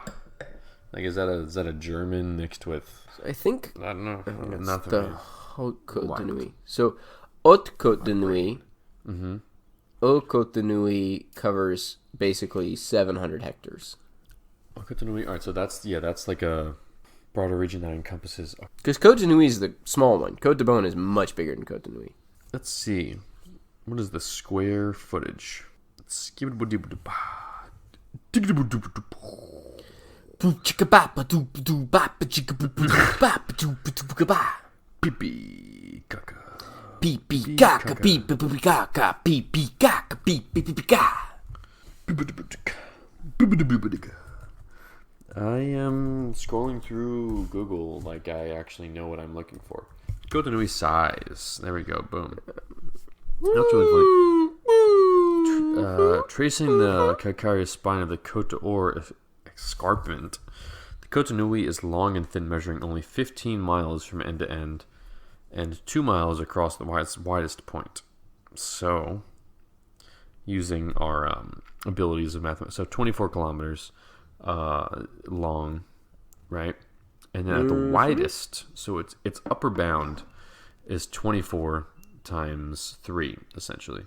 Speaker 1: Like, is that a German mixed with?
Speaker 2: I think
Speaker 1: I don't know.
Speaker 2: It's the Haute Côte de Nuit. So Haute Côte de Nuit. Haute Côte de Nuit covers basically 700 hectares.
Speaker 1: Haute Côte de Nuit. All right, so that's like a broader region that encompasses.
Speaker 2: Because Côte de Nuit is the small one. Côte de Beaune is much bigger than Côte de Nuit.
Speaker 1: Let's see. What is the square footage? Pee caca.
Speaker 2: Pee caca, pee caca, pee caca, pee.
Speaker 1: I am scrolling through Google like I actually know what I'm looking for. Côte de Nuit size. There we go. Boom. That's really funny. Tracing the calcareous spine of the Côte d'Or escarpment, the Côte de Nuit is long and thin, measuring only 15 miles from end to end, and 2 miles across the widest point. So, using our abilities of mathematics, so 24 kilometers long, right? And then at the widest, so its upper bound is 24 times 3, essentially.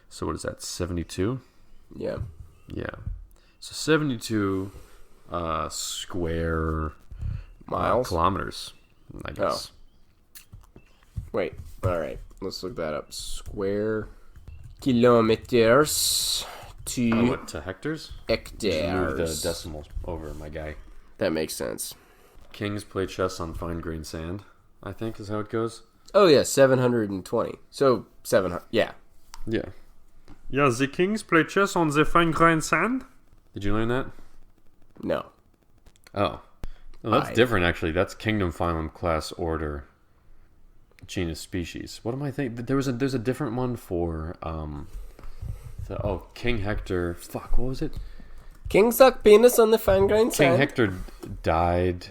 Speaker 1: So what is that, 72?
Speaker 2: Yeah.
Speaker 1: Yeah. So 72 square
Speaker 2: miles?
Speaker 1: Kilometers, I guess.
Speaker 2: Oh. Wait. All right. Let's look that up. Square kilometers to
Speaker 1: what, to hectares?
Speaker 2: hectares.
Speaker 1: Move the decimals over, my guy.
Speaker 2: That makes sense.
Speaker 1: Kings play chess on fine-grained sand, I think is how it goes.
Speaker 2: Oh, yeah, 720. So, 700, yeah.
Speaker 1: Yeah. Yeah, the kings play chess on the fine-grained sand? Did you learn that?
Speaker 2: No.
Speaker 1: Oh. No, that's different, actually. That's kingdom, phylum, class, order, genus, species. What am I thinking? There's a different one for, King Hector. Fuck, what was it?
Speaker 2: King suck penis on the fine-grained sand.
Speaker 1: King Hector died.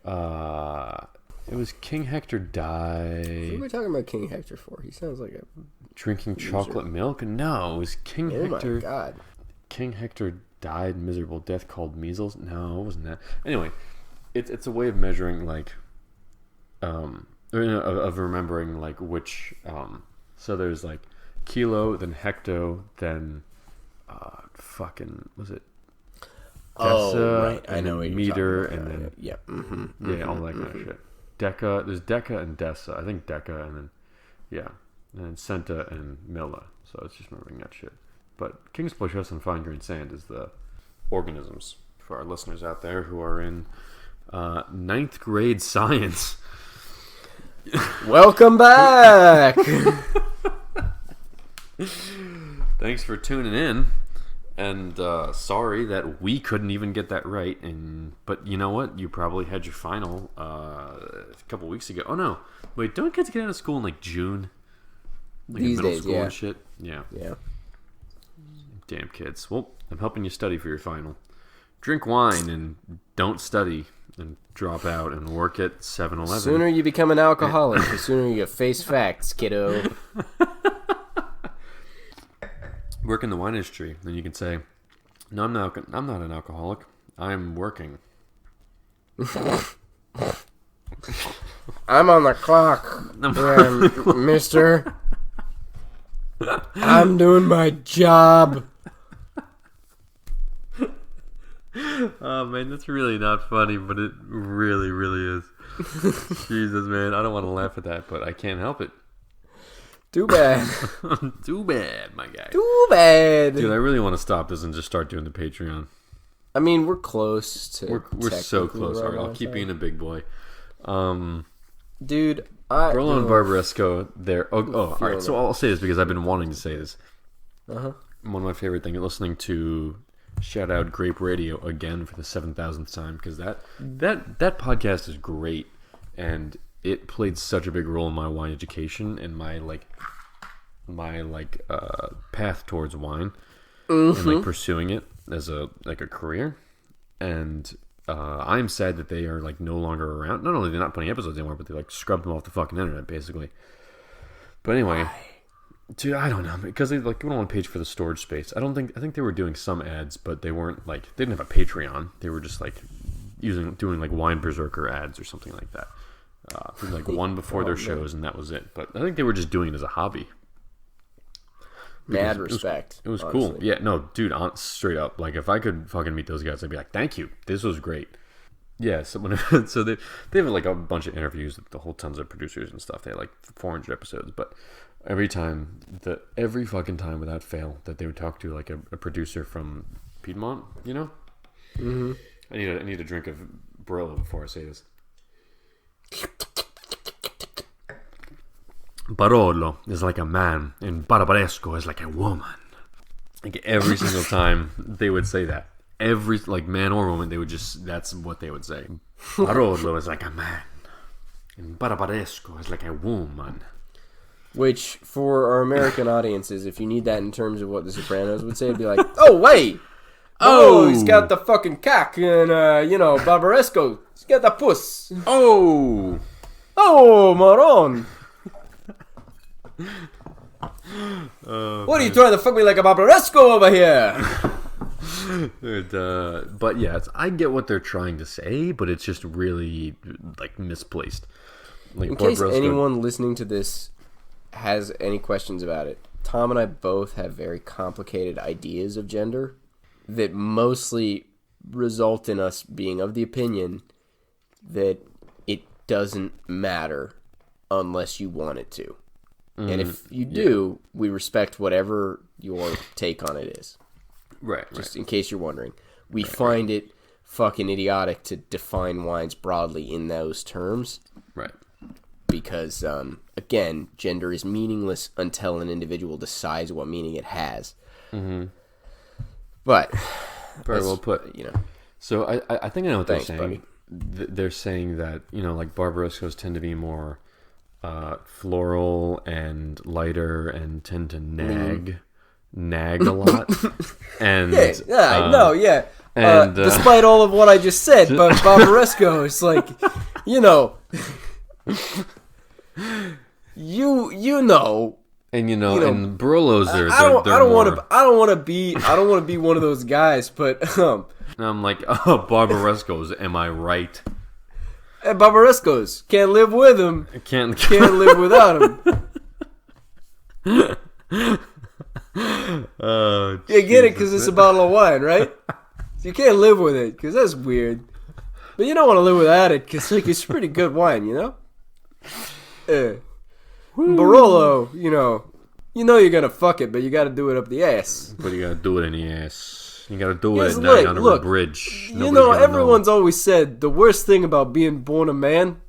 Speaker 1: It was King Hector died.
Speaker 2: What are we talking about King Hector for? He sounds like a
Speaker 1: drinking chocolate milk. No, it was King Hector.
Speaker 2: Oh my god!
Speaker 1: King Hector died miserable death called measles. No, it wasn't that. Anyway, it's a way of measuring like, of remembering like which. So there's like kilo, then hecto, then was it? Dessa,
Speaker 2: right. I know what you're
Speaker 1: meter,
Speaker 2: talking about.
Speaker 1: and then
Speaker 2: yeah,
Speaker 1: all that kind of shit. Deca, there's deca and dessa. I think deca, and then and then centa and milla. So it's just remembering that shit. But King's play chess on fine-grained sand is the organisms for our listeners out there who are in 9th grade science.
Speaker 2: Welcome back.
Speaker 1: Thanks for tuning in. And sorry that we couldn't even get that right. But you know what? You probably had your final a couple weeks ago. Oh no! Wait, don't kids get out of school in like June? Like
Speaker 2: These
Speaker 1: in middle
Speaker 2: days,
Speaker 1: school
Speaker 2: yeah.
Speaker 1: and shit. Yeah. Damn kids. Well, I'm helping you study for your final. Drink wine and don't study and drop out and work at 7-Eleven.
Speaker 2: The sooner you become an alcoholic, the sooner you face facts, kiddo.
Speaker 1: Work in the wine industry, then you can say, "No, I'm not an alcoholic. I'm working."
Speaker 2: I'm on the clock, mister. I'm doing my job.
Speaker 1: Oh man, that's really not funny, but it really, really is. Jesus, man, I don't want to laugh at that, but I can't help it.
Speaker 2: Too bad.
Speaker 1: Too bad, my guy.
Speaker 2: Too bad.
Speaker 1: Dude, I really want to stop this and just start doing the Patreon.
Speaker 2: I mean, we're close to.
Speaker 1: We're so close. All right, I'll keep being a big boy.
Speaker 2: Dude,
Speaker 1: Barolo and Barbaresco, they're... all right, so I'll say this because I've been wanting to say this.
Speaker 2: Uh-huh.
Speaker 1: One of my favorite things, listening to shout out Grape Radio again for the 7,000th time, because that podcast is great, and it played such a big role in my wine education and my path towards wine and like pursuing it as a career. And I'm sad that they are like no longer around. Not only are they not putting episodes anymore, but they like scrubbed them off the fucking internet basically. But anyway, dude, I don't know, because they like went on page for the storage space. I think they were doing some ads, but they weren't like, they didn't have a Patreon. They were just like doing like Wine Berserker ads or something like that. Like one before their shows, and that was it. But I think they were just doing it as a hobby.
Speaker 2: Mad respect.
Speaker 1: It was cool. Yeah, no, dude, straight up. Like, if I could fucking meet those guys, I'd be like, thank you. This was great. Yeah, so they have like a bunch of interviews with the whole tons of producers and stuff. They had like 400 episodes, but every fucking time without fail that they would talk to like a producer from Piedmont, you know?
Speaker 2: Mm-hmm.
Speaker 1: I need a drink of Barolo before I say this. Barolo is like a man and Barbaresco is like a woman. Like every single time they would say that. Every like man or woman, they would that's what they would say. Barolo is like a man and Barbaresco is like a woman.
Speaker 2: Which, for our American audiences, if you need that in terms of what the Sopranos would say, it'd be like, oh wait! Oh, he's got the fucking cock, and Barbaresco, he's got the puss.
Speaker 1: Oh,
Speaker 2: moron. What are you trying to fuck me like a Barbaresco over here?
Speaker 1: Dude, but yeah, I get what they're trying to say, but it's just really like misplaced. Like,
Speaker 2: in case anyone listening to this has any questions about it, Tom and I both have very complicated ideas of gender that mostly result in us being of the opinion that it doesn't matter unless you want it to. And if you do, we respect whatever your take on it is.
Speaker 1: Right.
Speaker 2: Just in case you're wondering. We find it fucking idiotic to define wines broadly in those terms.
Speaker 1: Right.
Speaker 2: Because, again, gender is meaningless until an individual decides what meaning it has. Mm-hmm. But...
Speaker 1: Very well put.
Speaker 2: You know.
Speaker 1: So I think I know what
Speaker 2: Thanks,
Speaker 1: they're saying. They're saying that, like Barbarescos tend to be more floral and lighter and tend to nag a lot. And
Speaker 2: And despite all of what I just said, but Barbaresco is like, you know, you know.
Speaker 1: And and Barolos are.
Speaker 2: I don't want to be one of those guys, but
Speaker 1: I'm like, oh, Barbarescos, am I right?
Speaker 2: Hey, Barbarescos, can't live with him.
Speaker 1: Can't
Speaker 2: live without him. You get it because it's a bottle of wine, right? So you can't live with it because that's weird. But you don't want to live without it because it's pretty good wine, you know. Barolo, you know you're gonna fuck it, but you gotta do it up the ass.
Speaker 1: But you gotta do it in the ass. You gotta do it at night under a bridge.
Speaker 2: Everyone's always said the worst thing about being born a man,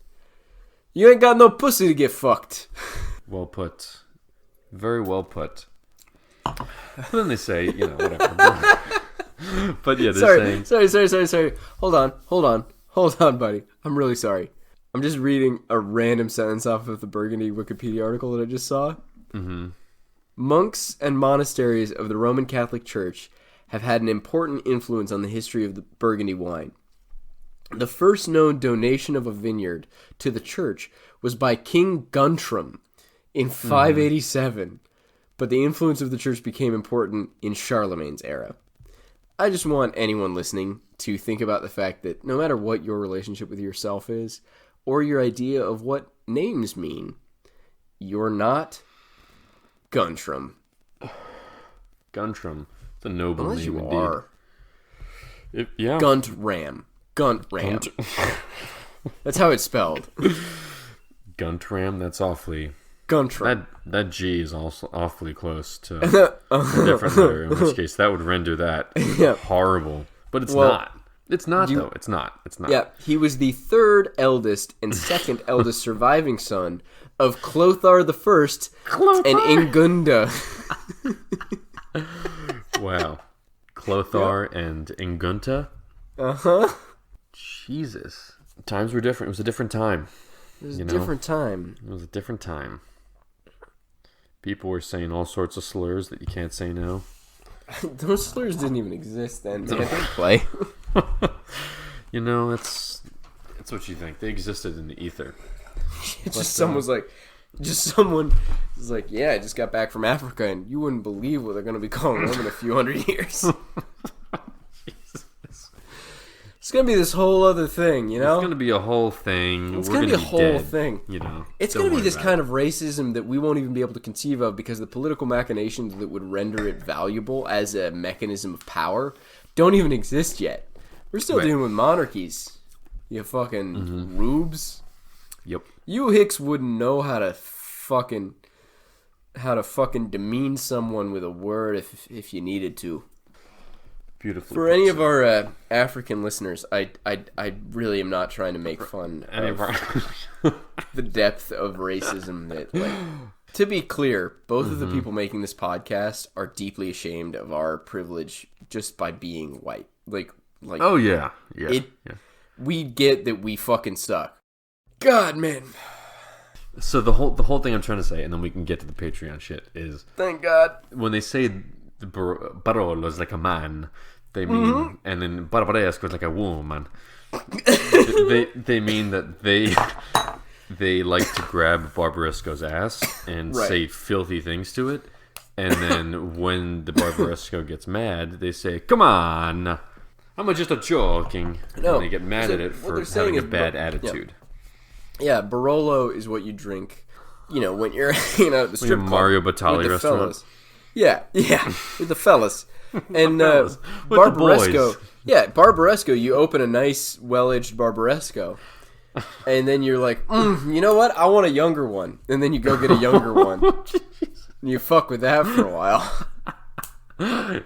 Speaker 2: you ain't got no pussy to get fucked.
Speaker 1: Well put. Very well put. But then they say, whatever. But yeah, they're saying...
Speaker 2: Sorry. Hold on, buddy. I'm really sorry. I'm just reading a random sentence off of the Burgundy Wikipedia article that I just saw. Mm-hmm. Monks and monasteries of the Roman Catholic Church have had an important influence on the history of the Burgundy wine. The first known donation of a vineyard to the church was by King Guntram in 587, but the influence of the church became important in Charlemagne's era. I just want anyone listening to think about the fact that no matter what your relationship with yourself is, or your idea of what names mean, you're not Guntram.
Speaker 1: Guntram. It's a noble
Speaker 2: Unless
Speaker 1: name
Speaker 2: you
Speaker 1: indeed.
Speaker 2: are.
Speaker 1: Yeah.
Speaker 2: Guntram. That's how it's spelled.
Speaker 1: Guntram, that's awfully...
Speaker 2: Guntram.
Speaker 1: That G is also awfully close to a different letter, in which case that would render that horrible. But it's not. It's not, though. It's not.
Speaker 2: Yeah, he was the third eldest and second eldest surviving son of Clothar I and Ingunda.
Speaker 1: Wow. Clothar and Ingunta?
Speaker 2: Uh-huh.
Speaker 1: Jesus. Times were different. It was a different time.
Speaker 2: It was a different time.
Speaker 1: It was a different time. People were saying all sorts of slurs that you can't say now.
Speaker 2: Those slurs didn't even exist then. They didn't play.
Speaker 1: It's what you think. They existed in the ether.
Speaker 2: Someone was like, yeah, I just got back from Africa, and you wouldn't believe what they're going to be calling them in a few hundred years. It's going to be this whole other thing, you know?
Speaker 1: It's going to be a whole thing.
Speaker 2: It's going to be a whole thing. It's going to be this kind of racism that we won't even be able to conceive of because the political machinations that would render it valuable as a mechanism of power don't even exist yet. We're still dealing with monarchies. You fucking rubes.
Speaker 1: Yep.
Speaker 2: You Hicks wouldn't know how to fucking demean someone with a word if you needed to.
Speaker 1: Beautifully.
Speaker 2: For any of our African listeners, I really am not trying to make fun of the depth of racism that, like, to be clear, both of the people making this podcast are deeply ashamed of our privilege just by being white. Like
Speaker 1: oh yeah.
Speaker 2: We get that we fucking suck. God, man.
Speaker 1: So the whole thing I'm trying to say, and then we can get to the Patreon shit, is
Speaker 2: thank God
Speaker 1: when they say the Barolo is like a man, they mean, and then Barbaresco is like a woman. they mean that they like to grab Barbaresco's ass and say filthy things to it, and then when the Barbaresco gets mad, they say, "Come on, I'm just a joking." No, and they get mad at it for having a bad attitude.
Speaker 2: Yeah, Barolo is what you drink, when you're hanging out at the strip club.
Speaker 1: Mario Batali restaurant.
Speaker 2: Fellas. Yeah, with the fellas. And Barbaresco. Yeah, Barbaresco, you open a nice, well-aged Barbaresco. And then you're like, you know what? I want a younger one. And then you go get a younger one. And you fuck with that for a while.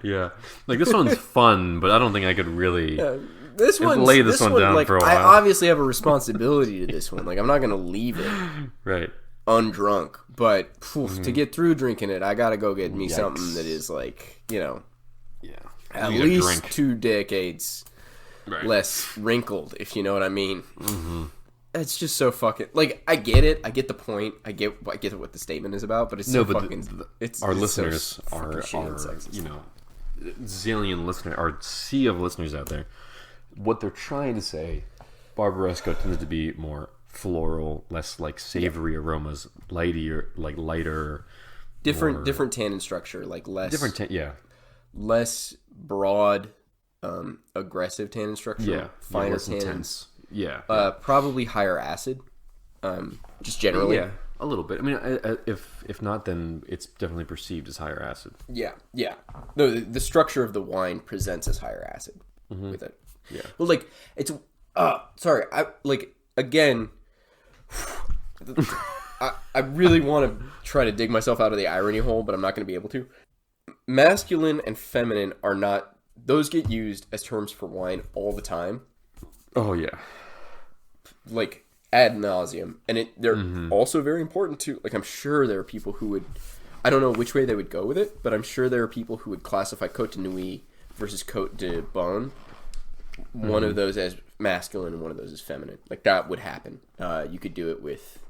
Speaker 1: Yeah. Like, this one's fun, but I don't think I could really
Speaker 2: lay this one down
Speaker 1: like, for a while.
Speaker 2: I obviously have a responsibility to this one. Like, I'm not going to leave it
Speaker 1: right.
Speaker 2: undrunk. But to get through drinking it, I got to go get me something that is, like, you know, at least 2 decades less wrinkled, if you know what I mean. Mm-hmm. It's just so fucking, like, I get it. I get the point. I get what the statement is about, but it's so fucking...
Speaker 1: Our listeners are you know, zillion listeners, our sea of listeners out there. What they're trying to say, Barbaresco tends to be more floral, less, like, savory aromas, lighter...
Speaker 2: Different tannin structure, like less... Less broad, aggressive tannin structure.
Speaker 1: Yeah.
Speaker 2: Finer
Speaker 1: less
Speaker 2: tannins.
Speaker 1: Intense. Yeah.
Speaker 2: Probably higher acid, just generally.
Speaker 1: Yeah, a little bit. I mean, if not, then it's definitely perceived as higher acid.
Speaker 2: Yeah. No, the structure of the wine presents as higher acid with it.
Speaker 1: Yeah.
Speaker 2: Well, like, it's... sorry, again... I really want to try to dig myself out of the irony hole, but I'm not going to be able to. Masculine and feminine are not... Those get used as terms for wine all the time.
Speaker 1: Oh, yeah.
Speaker 2: Like, ad nauseum. And they're also very important to... Like, I'm sure there are people who would... I don't know which way they would go with it, but I'm sure there are people who would classify Côte de Nuit versus Côte de Beaune. One of those as masculine and one of those as feminine. Like, that would happen. You could do it with...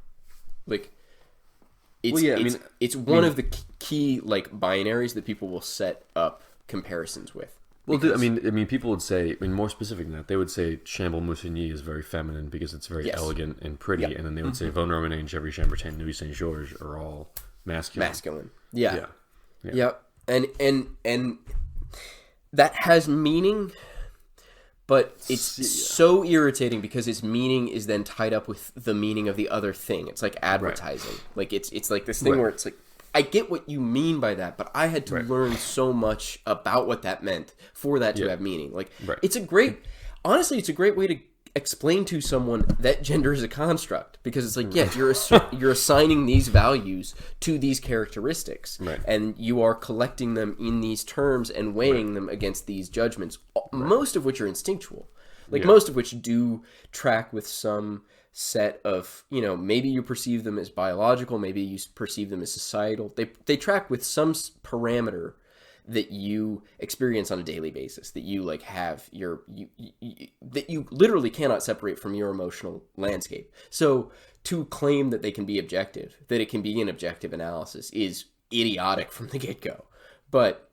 Speaker 2: Like... It's one of the key, like, binaries that people will set up comparisons with.
Speaker 1: Well, I mean, people would say, more specific than that, they would say Chambolle Musigny is very feminine because it's very elegant and pretty, and then they would say Vosne Romanée and Gevrey Chambertin, Nuit Saint Georges are all masculine.
Speaker 2: Yeah. And that has meaning, but it's so irritating because its meaning is then tied up with the meaning of the other thing. It's like advertising. Right. Like it's like this thing where it's like, I get what you mean by that, but I had to learn so much about what that meant for that to have meaning. Like, it's a great way to explain to someone that gender is a construct, because it's like, you're assigning these values to these characteristics, and you are collecting them in these terms and weighing them against these judgments, most of which are instinctual, like most of which do track with some set of, you know, maybe you perceive them as biological, maybe you perceive them as societal. They track with some parameter that you experience on a daily basis, that you like have that you literally cannot separate from your emotional landscape. So to claim that they can be objective, that it can be an objective analysis, is idiotic from the get-go. But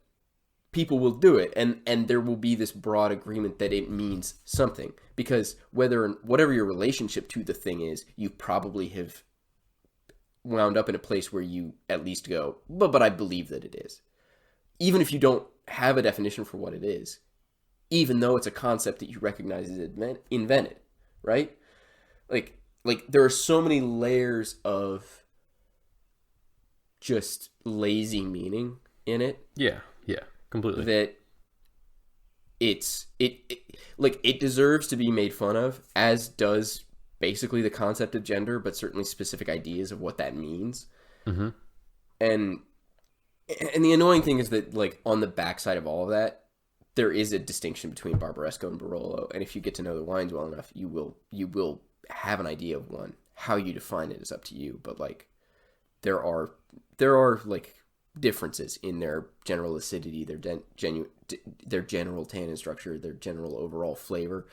Speaker 2: people will do it, and there will be this broad agreement that it means something, because whatever your relationship to the thing is, you probably have wound up in a place where you at least go, but I believe that it is. Even if you don't have a definition for what it is, even though it's a concept that you recognize as invented, right? Like there are so many layers of just lazy meaning in it.
Speaker 1: Yeah, completely.
Speaker 2: That it deserves to be made fun of, as does basically the concept of gender, but certainly specific ideas of what that means. Mm-hmm. And the annoying thing is that, like, on the backside of all of that, there is a distinction between Barbaresco and Barolo, and if you get to know the wines well enough, you will have an idea of one. How you define it is up to you, but like there are like differences in their general acidity, their general tannin structure, their general overall flavor.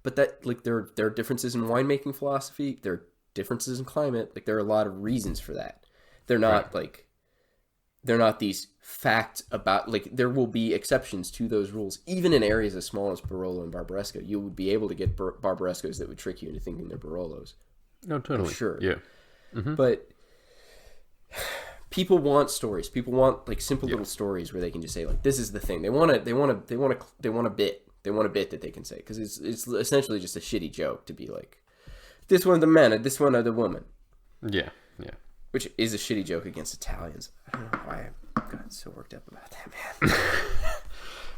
Speaker 2: But that, like, there are differences in winemaking philosophy, there are differences in climate. Like, there are a lot of reasons for that. They're not they're not these facts about, like, there will be exceptions to those rules. Even in areas as small as Barolo and Barbaresco, you would be able to get Barbarescos that would trick you into thinking they're Barolos.
Speaker 1: No, totally.
Speaker 2: I'm sure.
Speaker 1: Yeah. Mm-hmm.
Speaker 2: But people want stories. People want, like, simple little stories where they can just say, like, this is the thing. They want a bit. They want a bit that they can say, because it's essentially just a shitty joke to be like, this one's the man and this one are the woman.
Speaker 1: Yeah.
Speaker 2: Which is a shitty joke against Italians. I don't know why I got so worked up about that, man.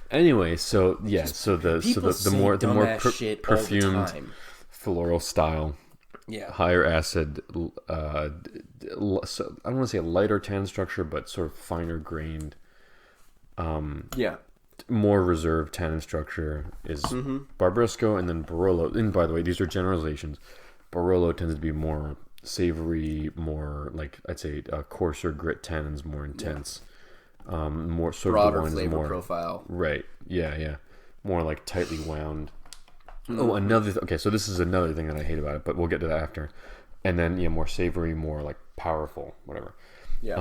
Speaker 1: Anyway, the more perfumed floral style higher acid. So I don't want to say a lighter tannin structure, but sort of finer grained. More reserved tannin structure is Barbaresco, and then Barolo. And by the way, these are generalizations. Barolo tends to be more savory, more like I'd say coarser grit tannins, more intense, more sort
Speaker 2: broader
Speaker 1: of the wine
Speaker 2: flavor
Speaker 1: is more
Speaker 2: profile.
Speaker 1: Right? Yeah, more like tightly wound. Oh, okay. So this is another thing that I hate about it, but we'll get to that after. And then more savory, more like powerful, whatever.
Speaker 2: Yeah.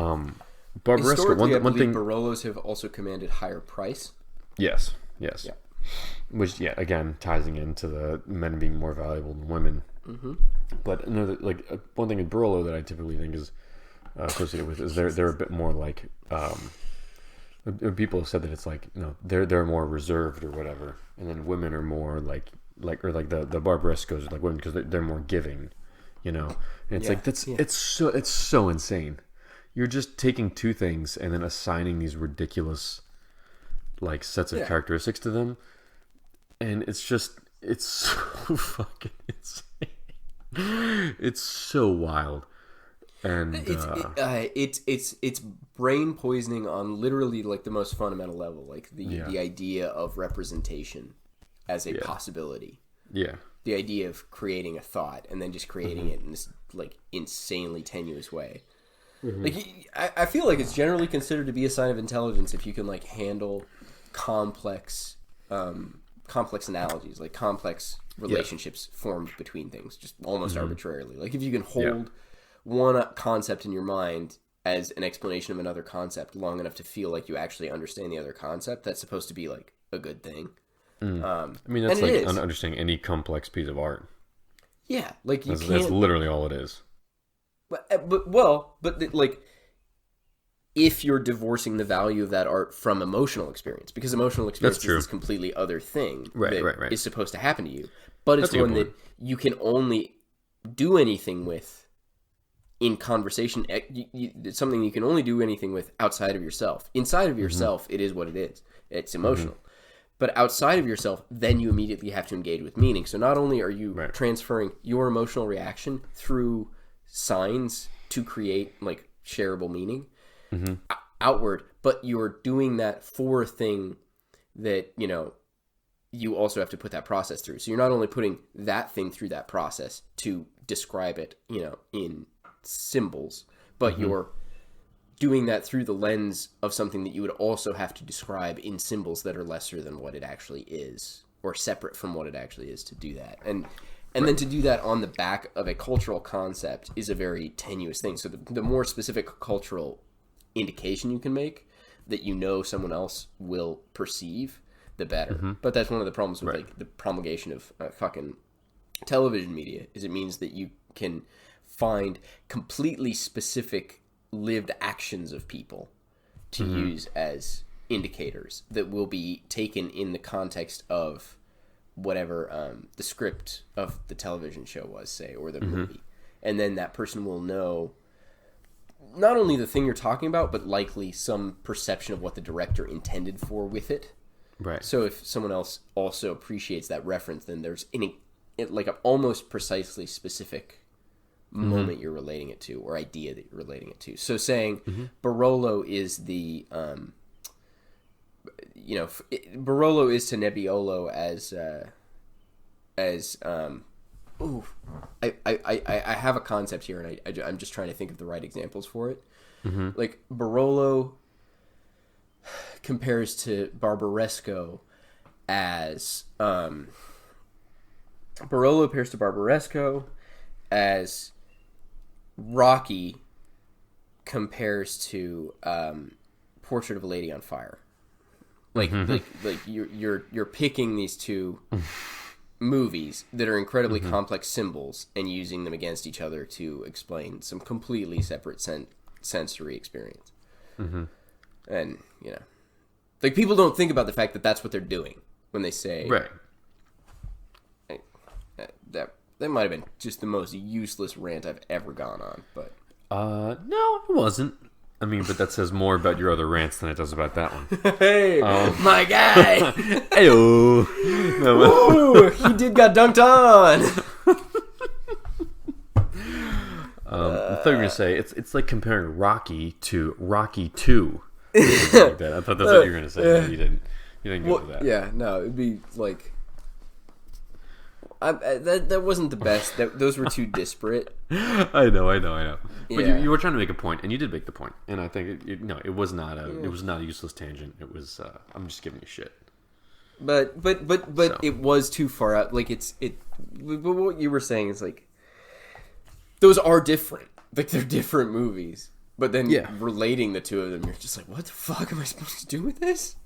Speaker 1: Barbaresco.
Speaker 2: Historically, I
Speaker 1: one
Speaker 2: believe
Speaker 1: thing.
Speaker 2: Barolos have also commanded higher price.
Speaker 1: Yes.
Speaker 2: Yeah.
Speaker 1: Which again ties into the men being more valuable than women. But another one thing in Barolo that I typically think is associated with is they're a bit more like people have said that it's like they're more reserved or whatever, and then women are more like the Barbarescos are like women because they're more giving, and it's it's so insane. You're just taking two things and then assigning these ridiculous like sets of characteristics to them, and it's so fucking insane. It's so wild, and
Speaker 2: it's brain poisoning on literally like the most fundamental level, like the idea of representation as a possibility.
Speaker 1: Yeah,
Speaker 2: the idea of creating a thought and then just creating it in this like insanely tenuous way. Like I feel like it's generally considered to be a sign of intelligence if you can like handle complex analogies, like complex relationships formed between things, just almost arbitrarily. Like if you can hold one concept in your mind as an explanation of another concept long enough to feel like you actually understand the other concept, that's supposed to be like a good thing.
Speaker 1: I mean, that's like understanding any complex piece of art.
Speaker 2: Yeah, like that's
Speaker 1: literally all it is.
Speaker 2: But like, if you're divorcing the value of that art from emotional experience, because emotional experience is this completely other thing that is supposed to happen to you, but it's one that you can only do anything with in conversation. It's something you can only do anything with outside of yourself. Inside of yourself, it is what it is. It's emotional. But outside of yourself, then you immediately have to engage with meaning. So not only are you transferring your emotional reaction through signs to create like shareable meaning outward, but you're doing that for a thing that you also have to put that process through. So you're not only putting that thing through that process to describe it in symbols, but you're doing that through the lens of something that you would also have to describe in symbols that are lesser than what it actually is, or separate from what it actually is to do that. And then to do that on the back of a cultural concept is a very tenuous thing. So the more specific cultural indication you can make that someone else will perceive, the better. But that's one of the problems with like the promulgation of fucking television media, is it means that you can find completely specific lived actions of people to use as indicators that will be taken in the context of whatever the script of the television show was, say, or the movie. And then that person will know not only the thing you're talking about, but likely some perception of what the director intended for with it. Right. So if someone else also appreciates that reference, then there's like an almost precisely specific moment you're relating it to, or idea that you're relating it to. So saying Barolo is the Barolo is to Nebbiolo I have a concept here, and I'm just trying to think of the right examples for it. Like Barolo compares to Barbaresco as Rocky compares to Portrait of a Lady on Fire. Like you're picking these two movies that are incredibly complex symbols and using them against each other to explain some completely separate sensory experience. And like people don't think about the fact that that's what they're doing when they say that might have been just the most useless rant I've ever gone on, but
Speaker 1: no, it wasn't. I mean, but that says more about your other rants than it does about that one.
Speaker 2: Hey, my guy.
Speaker 1: Heyo.
Speaker 2: Ooh, he got dunked on.
Speaker 1: thought you were gonna say it's like comparing Rocky to Rocky 2. Like that. I thought that's what you were gonna say. But you didn't. You didn't go with that.
Speaker 2: Yeah, no, it'd be like that wasn't the best. Those were too disparate.
Speaker 1: I know. But
Speaker 2: Yeah.
Speaker 1: you were trying to make a point, and you did make the point. And I think it was not a useless tangent. It was I'm just giving you shit.
Speaker 2: But
Speaker 1: So.
Speaker 2: it was too far out. Like but what you were saying is like those are different. Like they're different movies. But then relating the two of them, you're just like, what the fuck am I supposed to do with this?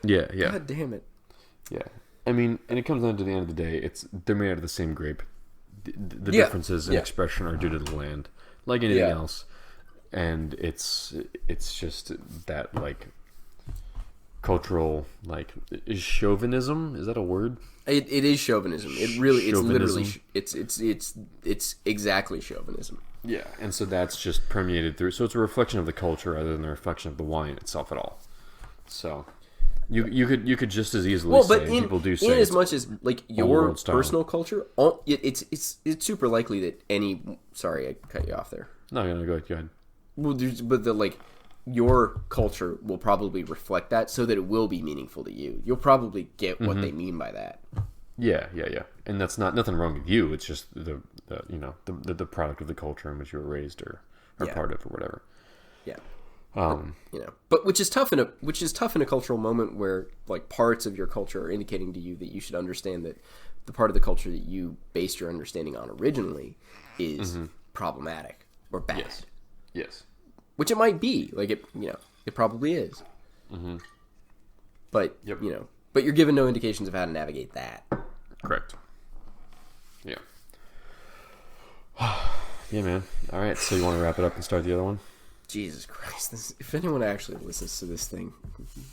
Speaker 1: Yeah.
Speaker 2: God damn it.
Speaker 1: Yeah. I mean, and it comes down to the end of the day, they're made out of the same grape. The differences in expression are due to the land, like anything else. And it's just that like cultural like is chauvinism. Is that a word?
Speaker 2: It is chauvinism. It really
Speaker 1: Chauvinism.
Speaker 2: it's literally it's exactly chauvinism.
Speaker 1: Yeah, and so that's just permeated through. So it's a reflection of the culture rather than a reflection of the wine itself at all. So you could just as easily say people do say
Speaker 2: in as much as like your
Speaker 1: world style.
Speaker 2: personal culture, it's super likely that any. Sorry, I cut you off there.
Speaker 1: No, go ahead.
Speaker 2: Well, but your culture will probably reflect that, so that it will be meaningful to you. You'll probably get what they mean by that.
Speaker 1: Yeah, and that's nothing wrong with you. It's just the product of the culture in which you were raised or part of or whatever.
Speaker 2: Yeah.
Speaker 1: But
Speaker 2: which is tough in a cultural moment where like parts of your culture are indicating to you that you should understand that the part of the culture that you based your understanding on originally is problematic or bad.
Speaker 1: Yes.
Speaker 2: Which it might be. Like it probably is. Mm-hmm. But but you're given no indications of how to navigate that.
Speaker 1: Correct. Yeah. Yeah, man. All right. So you want to wrap it up and start the other one?
Speaker 2: Jesus Christ! If anyone actually listens to this thing,